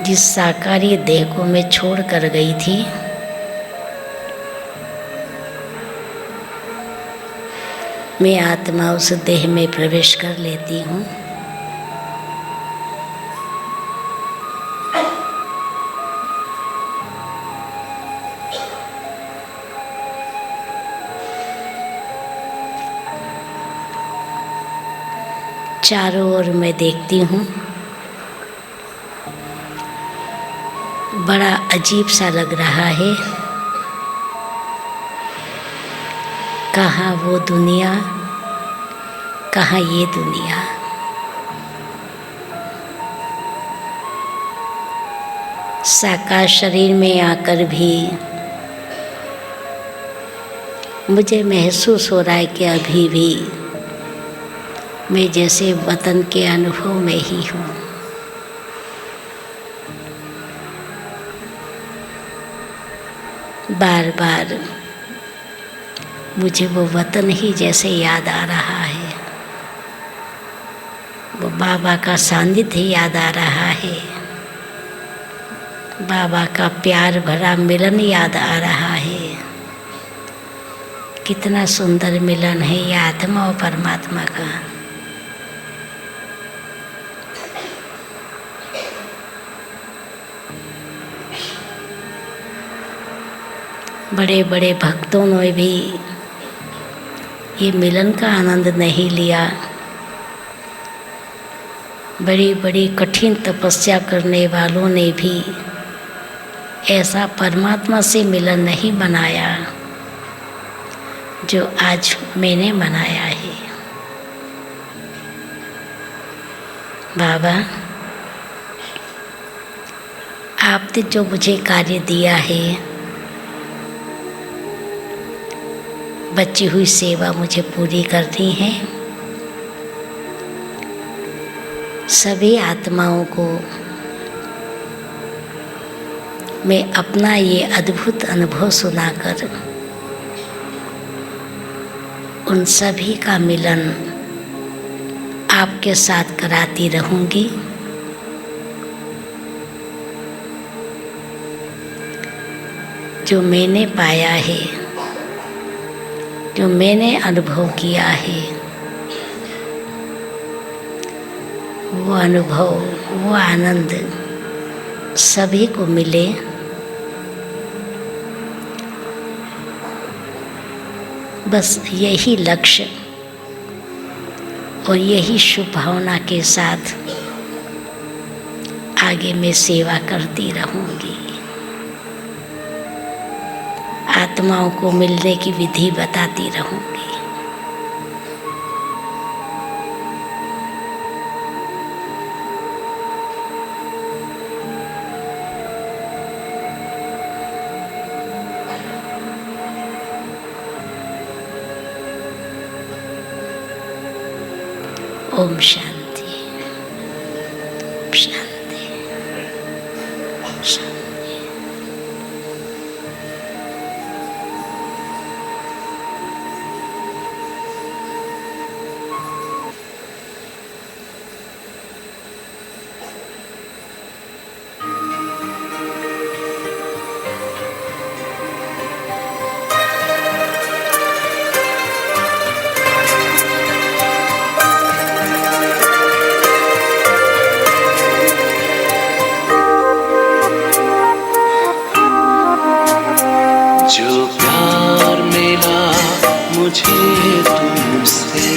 [SPEAKER 1] जिस साकारी देह को मैं छोड़ कर गई थी, मैं आत्मा उस देह में प्रवेश कर लेती हूँ। चारों ओर मैं देखती हूँ, बड़ा अजीब सा लग रहा है। कहाँ वो दुनिया, कहाँ ये दुनिया। साकार शरीर में आकर भी मुझे महसूस हो रहा है कि अभी भी मैं जैसे वतन के अनुभव में ही हूँ। बार बार मुझे वो वतन ही जैसे याद आ रहा है, वो बाबा का सानिध्य याद आ रहा है, बाबा का प्यार भरा मिलन याद आ रहा है। कितना सुंदर मिलन है ये आत्मा और परमात्मा का। बड़े बड़े भक्तों ने भी ये मिलन का आनंद नहीं लिया। बड़ी बड़ी कठिन तपस्या करने वालों ने भी ऐसा परमात्मा से मिलन नहीं बनाया जो आज मैंने मनाया है। बाबा, आपने जो मुझे कार्य दिया है, बची हुई सेवा मुझे पूरी करनी है। सभी आत्माओं को मैं अपना ये अद्भुत अनुभव सुनाकर उन सभी का मिलन आपके साथ कराती रहूंगी। जो मैंने पाया है, जो मैंने अनुभव किया है, वो अनुभव, वो आनंद सभी को मिले। बस यही लक्ष्य और यही शुभ भावना के साथ आगे मैं सेवा करती रहूंगी। आत्माओं को मिलने की विधि बताती रहूंगी। ओम शांति, शांति, शांति।
[SPEAKER 3] मुझे तुमसे,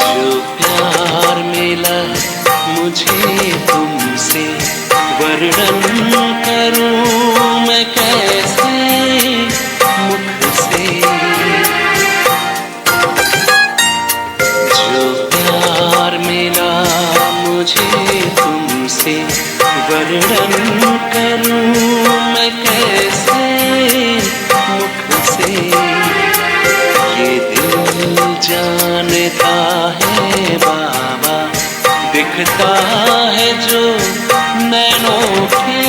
[SPEAKER 3] जो प्यार मिला मुझे तुमसे, वर्णन करूं मैं कैसे मुख से। जो प्यार मिला मुझे तुमसे, वर्णन करूं मैं कैसे मुख से। ये दिल जानता है बाबा, दिखता है जो नैनों के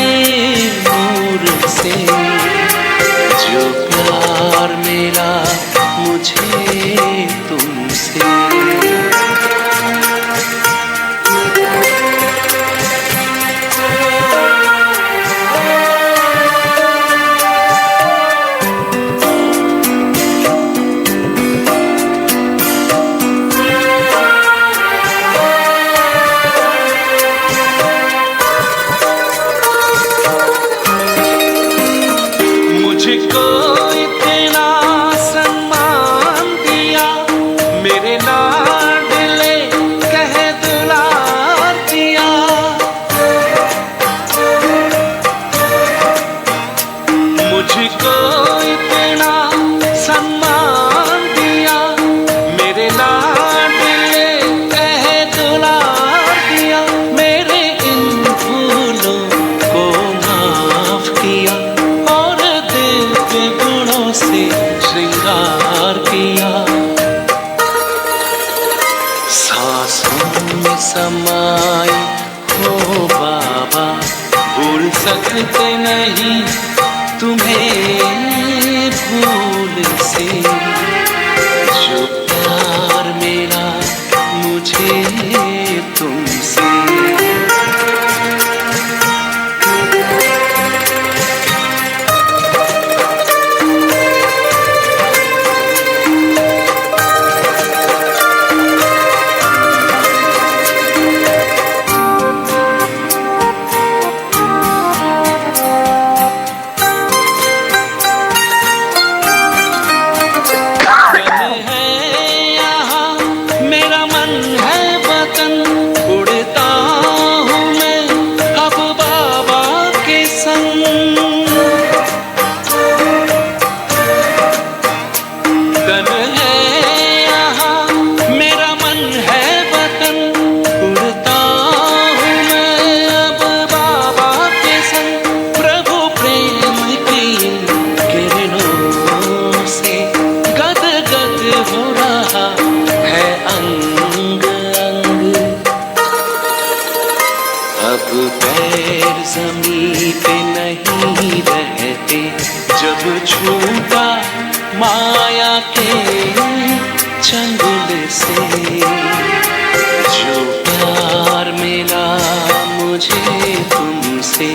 [SPEAKER 3] नूर से। जो प्यार मिला मुझे तुमसे, समाए हो बाबा, भूल सकते नहीं तुम्हें भूल से। जो प्यार मेरा मुझे तुमसे, ज़मीं पे नहीं रहते जब छूटा माया के चंगुल से। जो प्यार मिला मुझे तुमसे,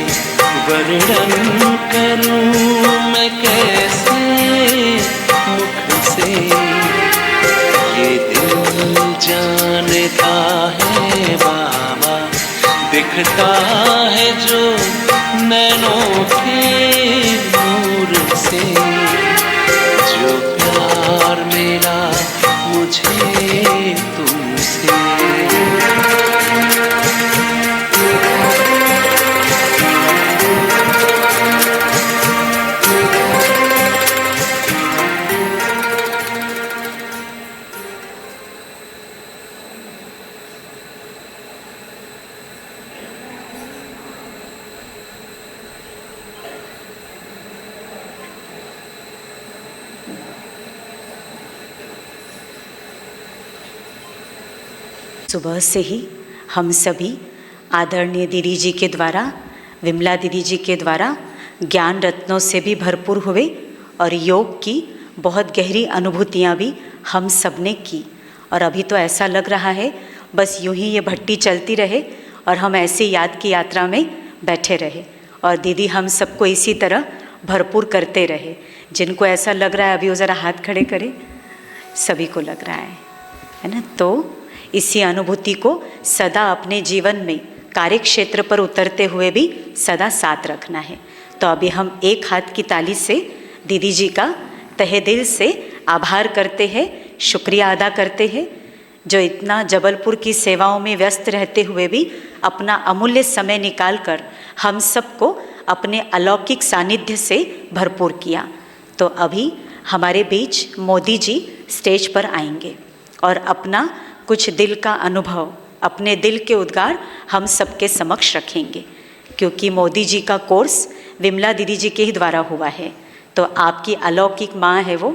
[SPEAKER 3] वर्णन करूं मैं कैसे मुख से। ये दिल जानता है बाबा, दिखता है जो नैनों के नूर से। जो प्यार मेरा मुझे तुमसे,
[SPEAKER 4] सुबह से ही हम सभी आदरणीय दीदी जी के द्वारा, विमला दीदी जी के द्वारा ज्ञान रत्नों से भी भरपूर हुए और योग की बहुत गहरी अनुभूतियाँ भी हम सब ने की। और अभी तो ऐसा लग रहा है बस यूं ही ये भट्टी चलती रहे और हम ऐसी याद की यात्रा में बैठे रहे और दीदी हम सबको इसी तरह भरपूर करते रहे। जिनको ऐसा लग रहा है अभी वो ज़रा हाथ खड़े करें, सभी को लग रहा है ना। तो इसी अनुभूति को सदा अपने जीवन में कार्य क्षेत्र पर उतरते हुए भी सदा साथ रखना है। तो अभी हम एक हाथ की ताली से दीदी जी का तहे दिल से आभार करते हैं, शुक्रिया अदा करते हैं, जो इतना जबलपुर की सेवाओं में व्यस्त रहते हुए भी अपना अमूल्य समय निकालकर हम सबको अपने अलौकिक सानिध्य से भरपूर किया। तो अभी हमारे बीच मोदी जी स्टेज पर आएंगे और अपना कुछ दिल का अनुभव, अपने दिल के उद्गार हम सबके समक्ष रखेंगे, क्योंकि मोदी जी का कोर्स विमला दीदी जी के ही द्वारा हुआ है। तो आपकी अलौकिक माँ है वो।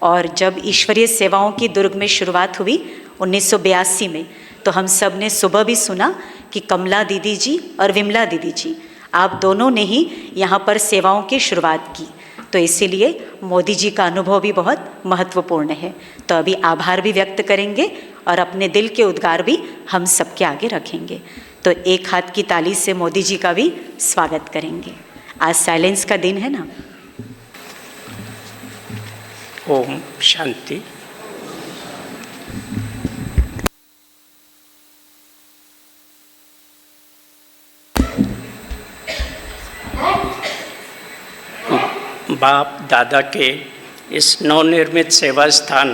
[SPEAKER 4] और जब ईश्वरीय सेवाओं की दुर्ग में शुरुआत हुई 1982 में, तो हम सब ने सुबह भी सुना कि कमला दीदी जी और विमला दीदी जी आप दोनों ने ही यहाँ पर सेवाओं की शुरुआत की। तो इसीलिए मोदी जी का अनुभव भी बहुत महत्वपूर्ण है। तो अभी आभार भी व्यक्त करेंगे और अपने दिल के उद्गार भी हम सबके आगे रखेंगे। तो एक हाथ की ताली से मोदी जी का भी स्वागत करेंगे। आज साइलेंस का दिन है ना।
[SPEAKER 5] ओम शांति। बाप दादा के इस नवनिर्मित सेवा स्थान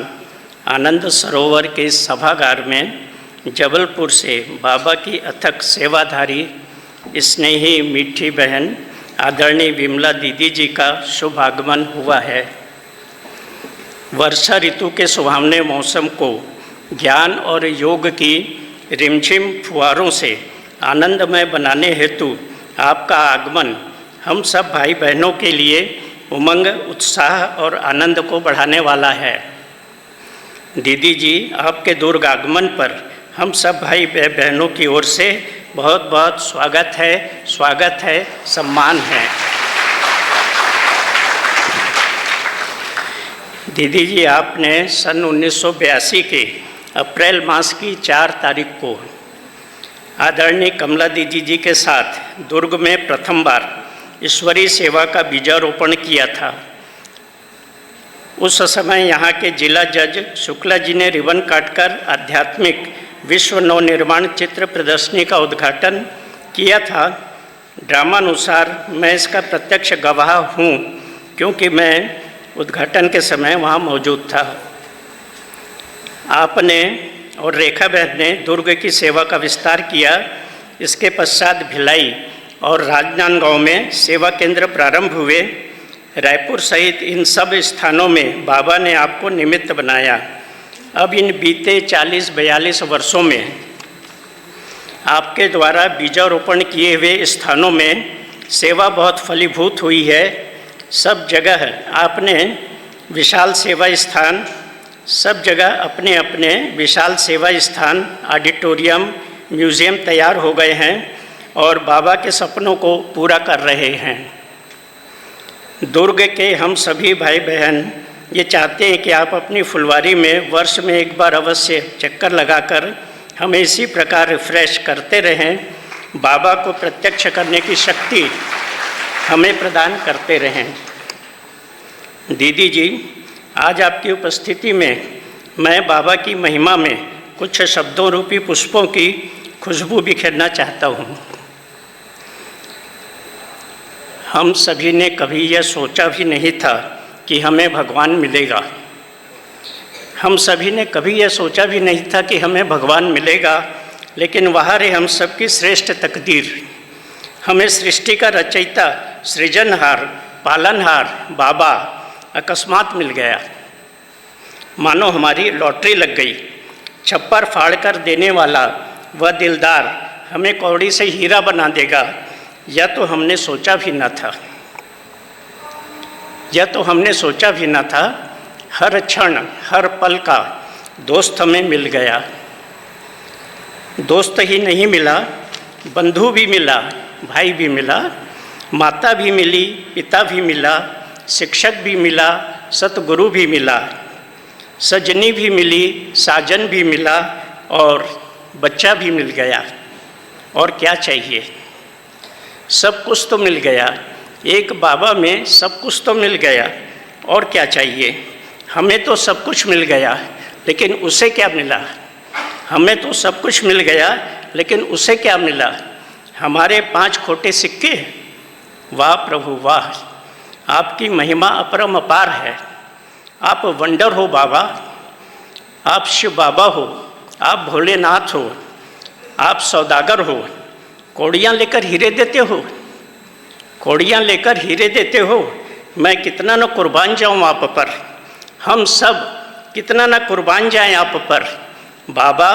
[SPEAKER 5] आनंद सरोवर के सभागार में जबलपुर से बाबा की अथक सेवाधारी स्नेही मीठी बहन आदरणीय विमला दीदी जी का शुभ आगमन हुआ है। वर्षा ऋतु के सुहावने मौसम को ज्ञान और योग की रिमझिम फुहारों से आनंदमय बनाने हेतु आपका आगमन हम सब भाई बहनों के लिए उमंग, उत्साह और आनंद को बढ़ाने वाला है। दीदी जी, आपके दुर्ग आगमन पर हम सब भाई बहनों की ओर से बहुत बहुत स्वागत है, सम्मान है। दीदी जी, आपने सन 1982 के अप्रैल मास की 4 तारीख को आदरणीय कमला दीदी जी के साथ दुर्ग में प्रथम बार ईश्वरीय सेवा का बीजारोपण किया था। उस समय यहाँ के जिला जज शुक्ला जी ने रिबन काटकर आध्यात्मिक विश्व नवनिर्माण चित्र प्रदर्शनी का उद्घाटन किया था। ड्रामानुसार मैं इसका प्रत्यक्ष गवाह हूँ, क्योंकि मैं उद्घाटन के समय वहाँ मौजूद था। आपने और रेखा बहन ने दुर्ग की सेवा का विस्तार किया। इसके पश्चात भिलाई और राजनांदगांव में सेवा केंद्र प्रारंभ हुए। रायपुर सहित इन सब स्थानों में बाबा ने आपको निमित्त बनाया। अब इन बीते 40-42 वर्षों में आपके द्वारा बीजारोपण किए हुए स्थानों में सेवा बहुत फलीभूत हुई है। सब जगह आपने विशाल सेवा स्थान, सब जगह अपने अपने विशाल सेवा स्थान, ऑडिटोरियम, म्यूज़ियम तैयार हो गए हैं और बाबा के सपनों को पूरा कर रहे हैं। दुर्ग के हम सभी भाई बहन ये चाहते हैं कि आप अपनी फुलवारी में वर्ष में एक बार अवश्य चक्कर लगाकर हमें इसी प्रकार रिफ्रेश करते रहें। बाबा को प्रत्यक्ष करने की शक्ति हमें प्रदान करते रहें। दीदी जी, आज आपकी उपस्थिति में मैं बाबा की महिमा में कुछ शब्दों रूपी पुष्पों की खुशबू बिखेरना चाहता हूँ। हम सभी ने कभी यह सोचा भी नहीं था कि हमें भगवान मिलेगा। हम सभी ने कभी यह सोचा भी नहीं था कि हमें भगवान मिलेगा, लेकिन वहाँ रहे हम सबकी श्रेष्ठ तकदीर। हमें सृष्टि का रचयिता, सृजनहार, पालनहार बाबा अकस्मात मिल गया। मानो हमारी लॉटरी लग गई। छप्पर फाड़ कर देने वाला वह दिलदार हमें कौड़ी से हीरा बना देगा, यह तो हमने सोचा भी न था। यह तो हमने सोचा भी न था। हर क्षण हर पल का दोस्त हमें मिल गया। दोस्त ही नहीं मिला, बंधु भी मिला, भाई भी मिला, माता भी मिली, पिता भी मिला, शिक्षक भी मिला, सतगुरु भी मिला, सजनी भी मिली, साजन भी मिला और बच्चा भी मिल गया। और क्या चाहिए? सब कुछ तो मिल गया। एक बाबा में सब कुछ तो मिल गया, और क्या चाहिए? हमें तो सब कुछ मिल गया, लेकिन उसे क्या मिला? हमें तो सब कुछ मिल गया, लेकिन उसे क्या मिला? हमारे 5 खोटे सिक्के। वाह प्रभु वाह, आपकी महिमा अपरम अपार है। आप वंडर हो बाबा, आप शिव बाबा हो, आप भोलेनाथ हो, आप सौदागर हो। कौड़ियाँ लेकर हीरे देते हो, कौड़ियाँ लेकर हीरे देते हो। मैं कितना न कुर्बान जाऊँ आप पर, हम सब कितना न कुर्बान जाएं आप पर। बाबा,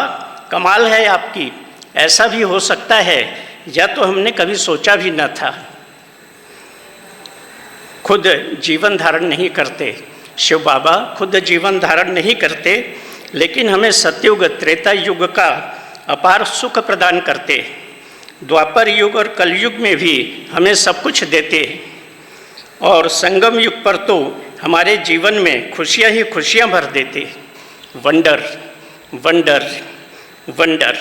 [SPEAKER 5] कमाल है आपकी। ऐसा भी हो सकता है, या तो हमने कभी सोचा भी न था। खुद जीवन धारण नहीं करते, शिव बाबा खुद जीवन धारण नहीं करते, लेकिन हमें सतयुग त्रेता युग का अपार सुख प्रदान करते। द्वापर युग और कलयुग में भी हमें सब कुछ देते, और संगम युग पर तो हमारे जीवन में खुशियाँ ही खुशियाँ भर देते। वंडर वंडर वंडर,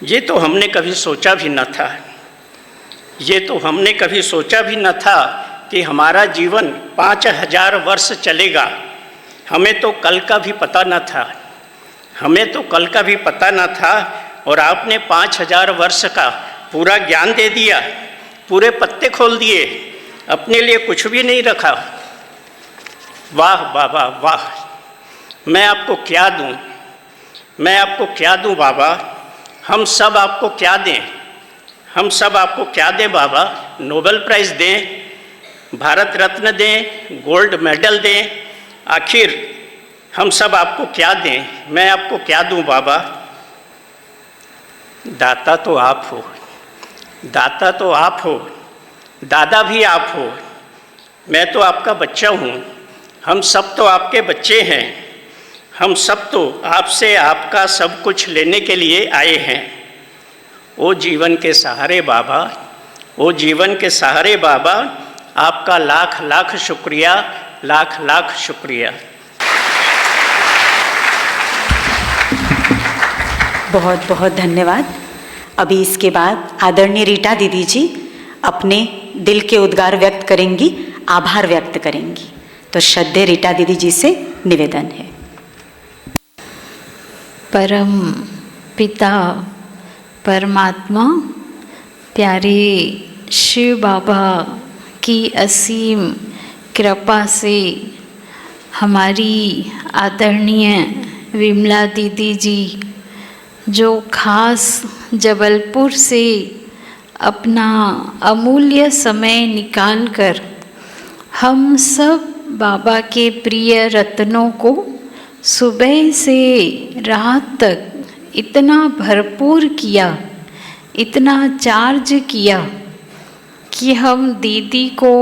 [SPEAKER 5] ये तो हमने कभी सोचा भी न था। ये तो हमने कभी सोचा भी न था कि हमारा जीवन 5000 वर्ष चलेगा। हमें तो कल का भी पता न था। हमें तो कल का भी पता न था, और आपने 5000 वर्ष का पूरा ज्ञान दे दिया। पूरे पत्ते खोल दिए, अपने लिए कुछ भी नहीं रखा। वाह बाबा वाह, मैं आपको क्या दूं? मैं आपको क्या दूं बाबा? हम सब आपको क्या दें? हम सब आपको क्या दें बाबा? नोबेल प्राइज़ दें, भारत रत्न दें, गोल्ड मेडल दें, आखिर हम सब आपको क्या दें? मैं आपको क्या दूं बाबा? दाता तो आप हो, दाता तो आप हो, दादा भी आप हो। मैं तो आपका बच्चा हूँ, हम सब तो आपके बच्चे हैं। हम सब तो आपसे आपका सब कुछ लेने के लिए आए हैं। ओ जीवन के सहारे बाबा, ओ जीवन के सहारे बाबा, आपका लाख लाख शुक्रिया, लाख लाख शुक्रिया।
[SPEAKER 4] बहुत बहुत धन्यवाद। अभी इसके बाद आदरणीय रीटा दीदी जी अपने दिल के उद्गार व्यक्त करेंगी, आभार व्यक्त करेंगी। तो श्रद्धेय रीटा दीदी जी से निवेदन है।
[SPEAKER 6] परम पिता परमात्मा प्यारे शिव बाबा की असीम कृपा से हमारी आदरणीय विमला दीदी जी जो खास जबलपुर से अपना अमूल्य समय निकालकर हम सब बाबा के प्रिय रत्नों को सुबह से रात तक इतना भरपूर किया, इतना चार्ज किया कि हम दीदी को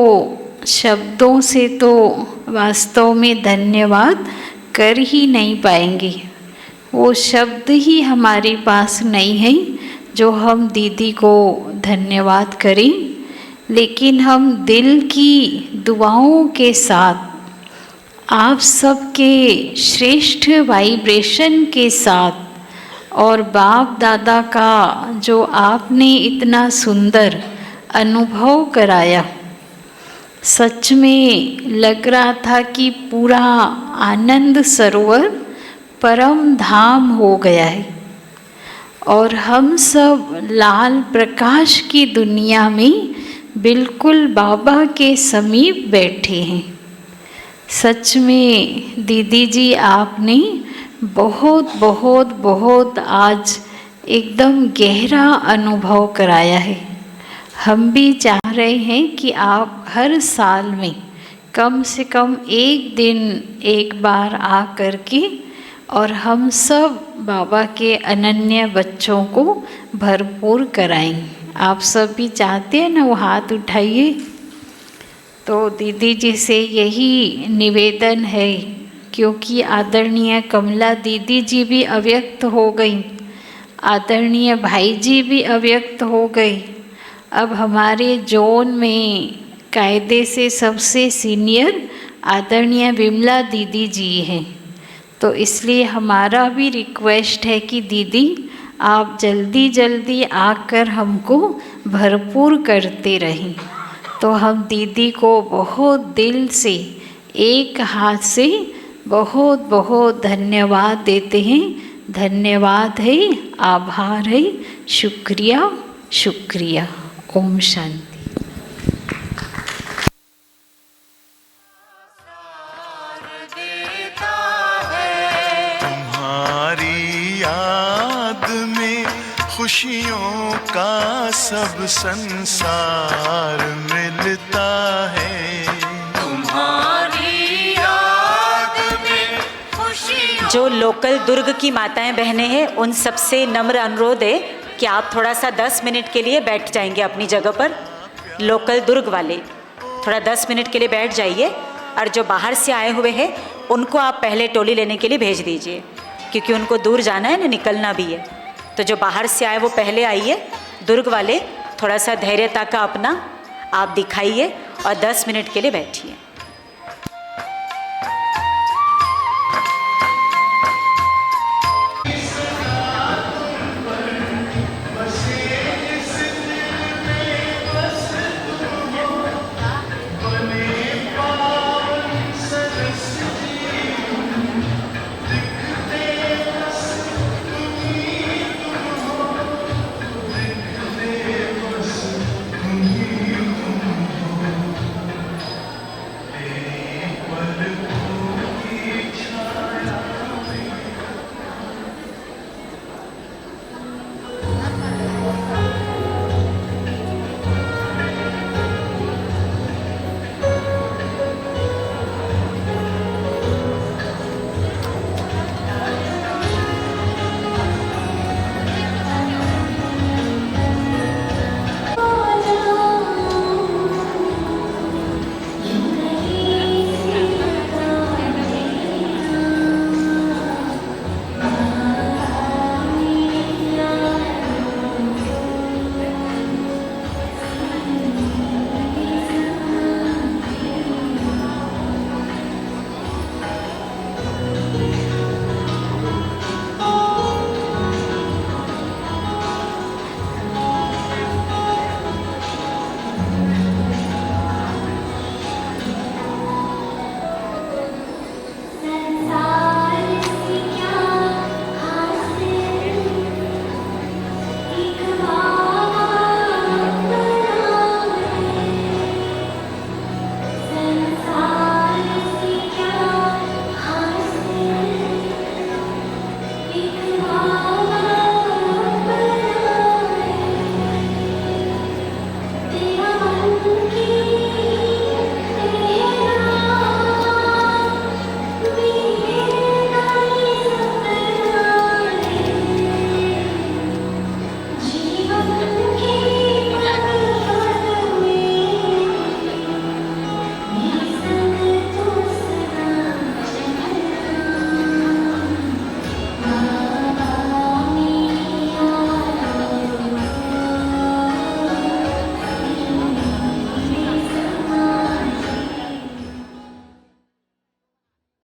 [SPEAKER 6] शब्दों से तो वास्तव में धन्यवाद कर ही नहीं पाएंगे। वो शब्द ही हमारे पास नहीं है जो हम दीदी को धन्यवाद करें, लेकिन हम दिल की दुआओं के साथ आप सबके श्रेष्ठ वाइब्रेशन के साथ और बाप दादा का जो आपने इतना सुंदर अनुभव कराया, सच में लग रहा था कि पूरा आनंद सरोवर परम धाम हो गया है और हम सब लाल प्रकाश की दुनिया में बिल्कुल बाबा के समीप बैठे हैं। सच में दीदी जी आपने बहुत बहुत बहुत आज एकदम गहरा अनुभव कराया है। हम भी चाह रहे हैं कि आप हर साल में कम से कम एक दिन एक बार आ कर के और हम सब बाबा के अनन्य बच्चों को भरपूर कराएं। आप सब भी चाहते हैं ना, वो हाथ उठाइए। तो दीदी जी से यही निवेदन है, क्योंकि आदरणीय कमला दीदी जी भी अव्यक्त हो गई, आदरणीय भाई जी भी अव्यक्त हो गए। अब हमारे जोन में कायदे से सबसे सीनियर आदरणीय विमला दीदी जी हैं। तो इसलिए हमारा भी रिक्वेस्ट है कि दीदी आप जल्दी जल्दी आकर हमको भरपूर करते रहें। तो हम दीदी को बहुत दिल से एक हाथ से बहुत बहुत धन्यवाद देते हैं। धन्यवाद है, आभार है, शुक्रिया शुक्रिया। ओम शांति।
[SPEAKER 7] तुम्हारी याद में खुशियों का सब संसार मिलता है। तुम्हारी याद में खुशियों।
[SPEAKER 4] जो लोकल दुर्ग की माताएं बहनें हैं उन सबसे नम्र अनुरोध है कि आप थोड़ा सा 10 मिनट के लिए बैठ जाएंगे अपनी जगह पर। लोकल दुर्ग वाले थोड़ा 10 मिनट के लिए बैठ जाइए, और जो बाहर से आए हुए हैं उनको आप पहले टोली लेने के लिए भेज दीजिए, क्योंकि उनको दूर जाना है ना, निकलना भी है। तो जो बाहर से आए वो पहले आइए। दुर्ग वाले थोड़ा सा धैर्यता का अपना आप दिखाइए और 10 मिनट के लिए बैठिए।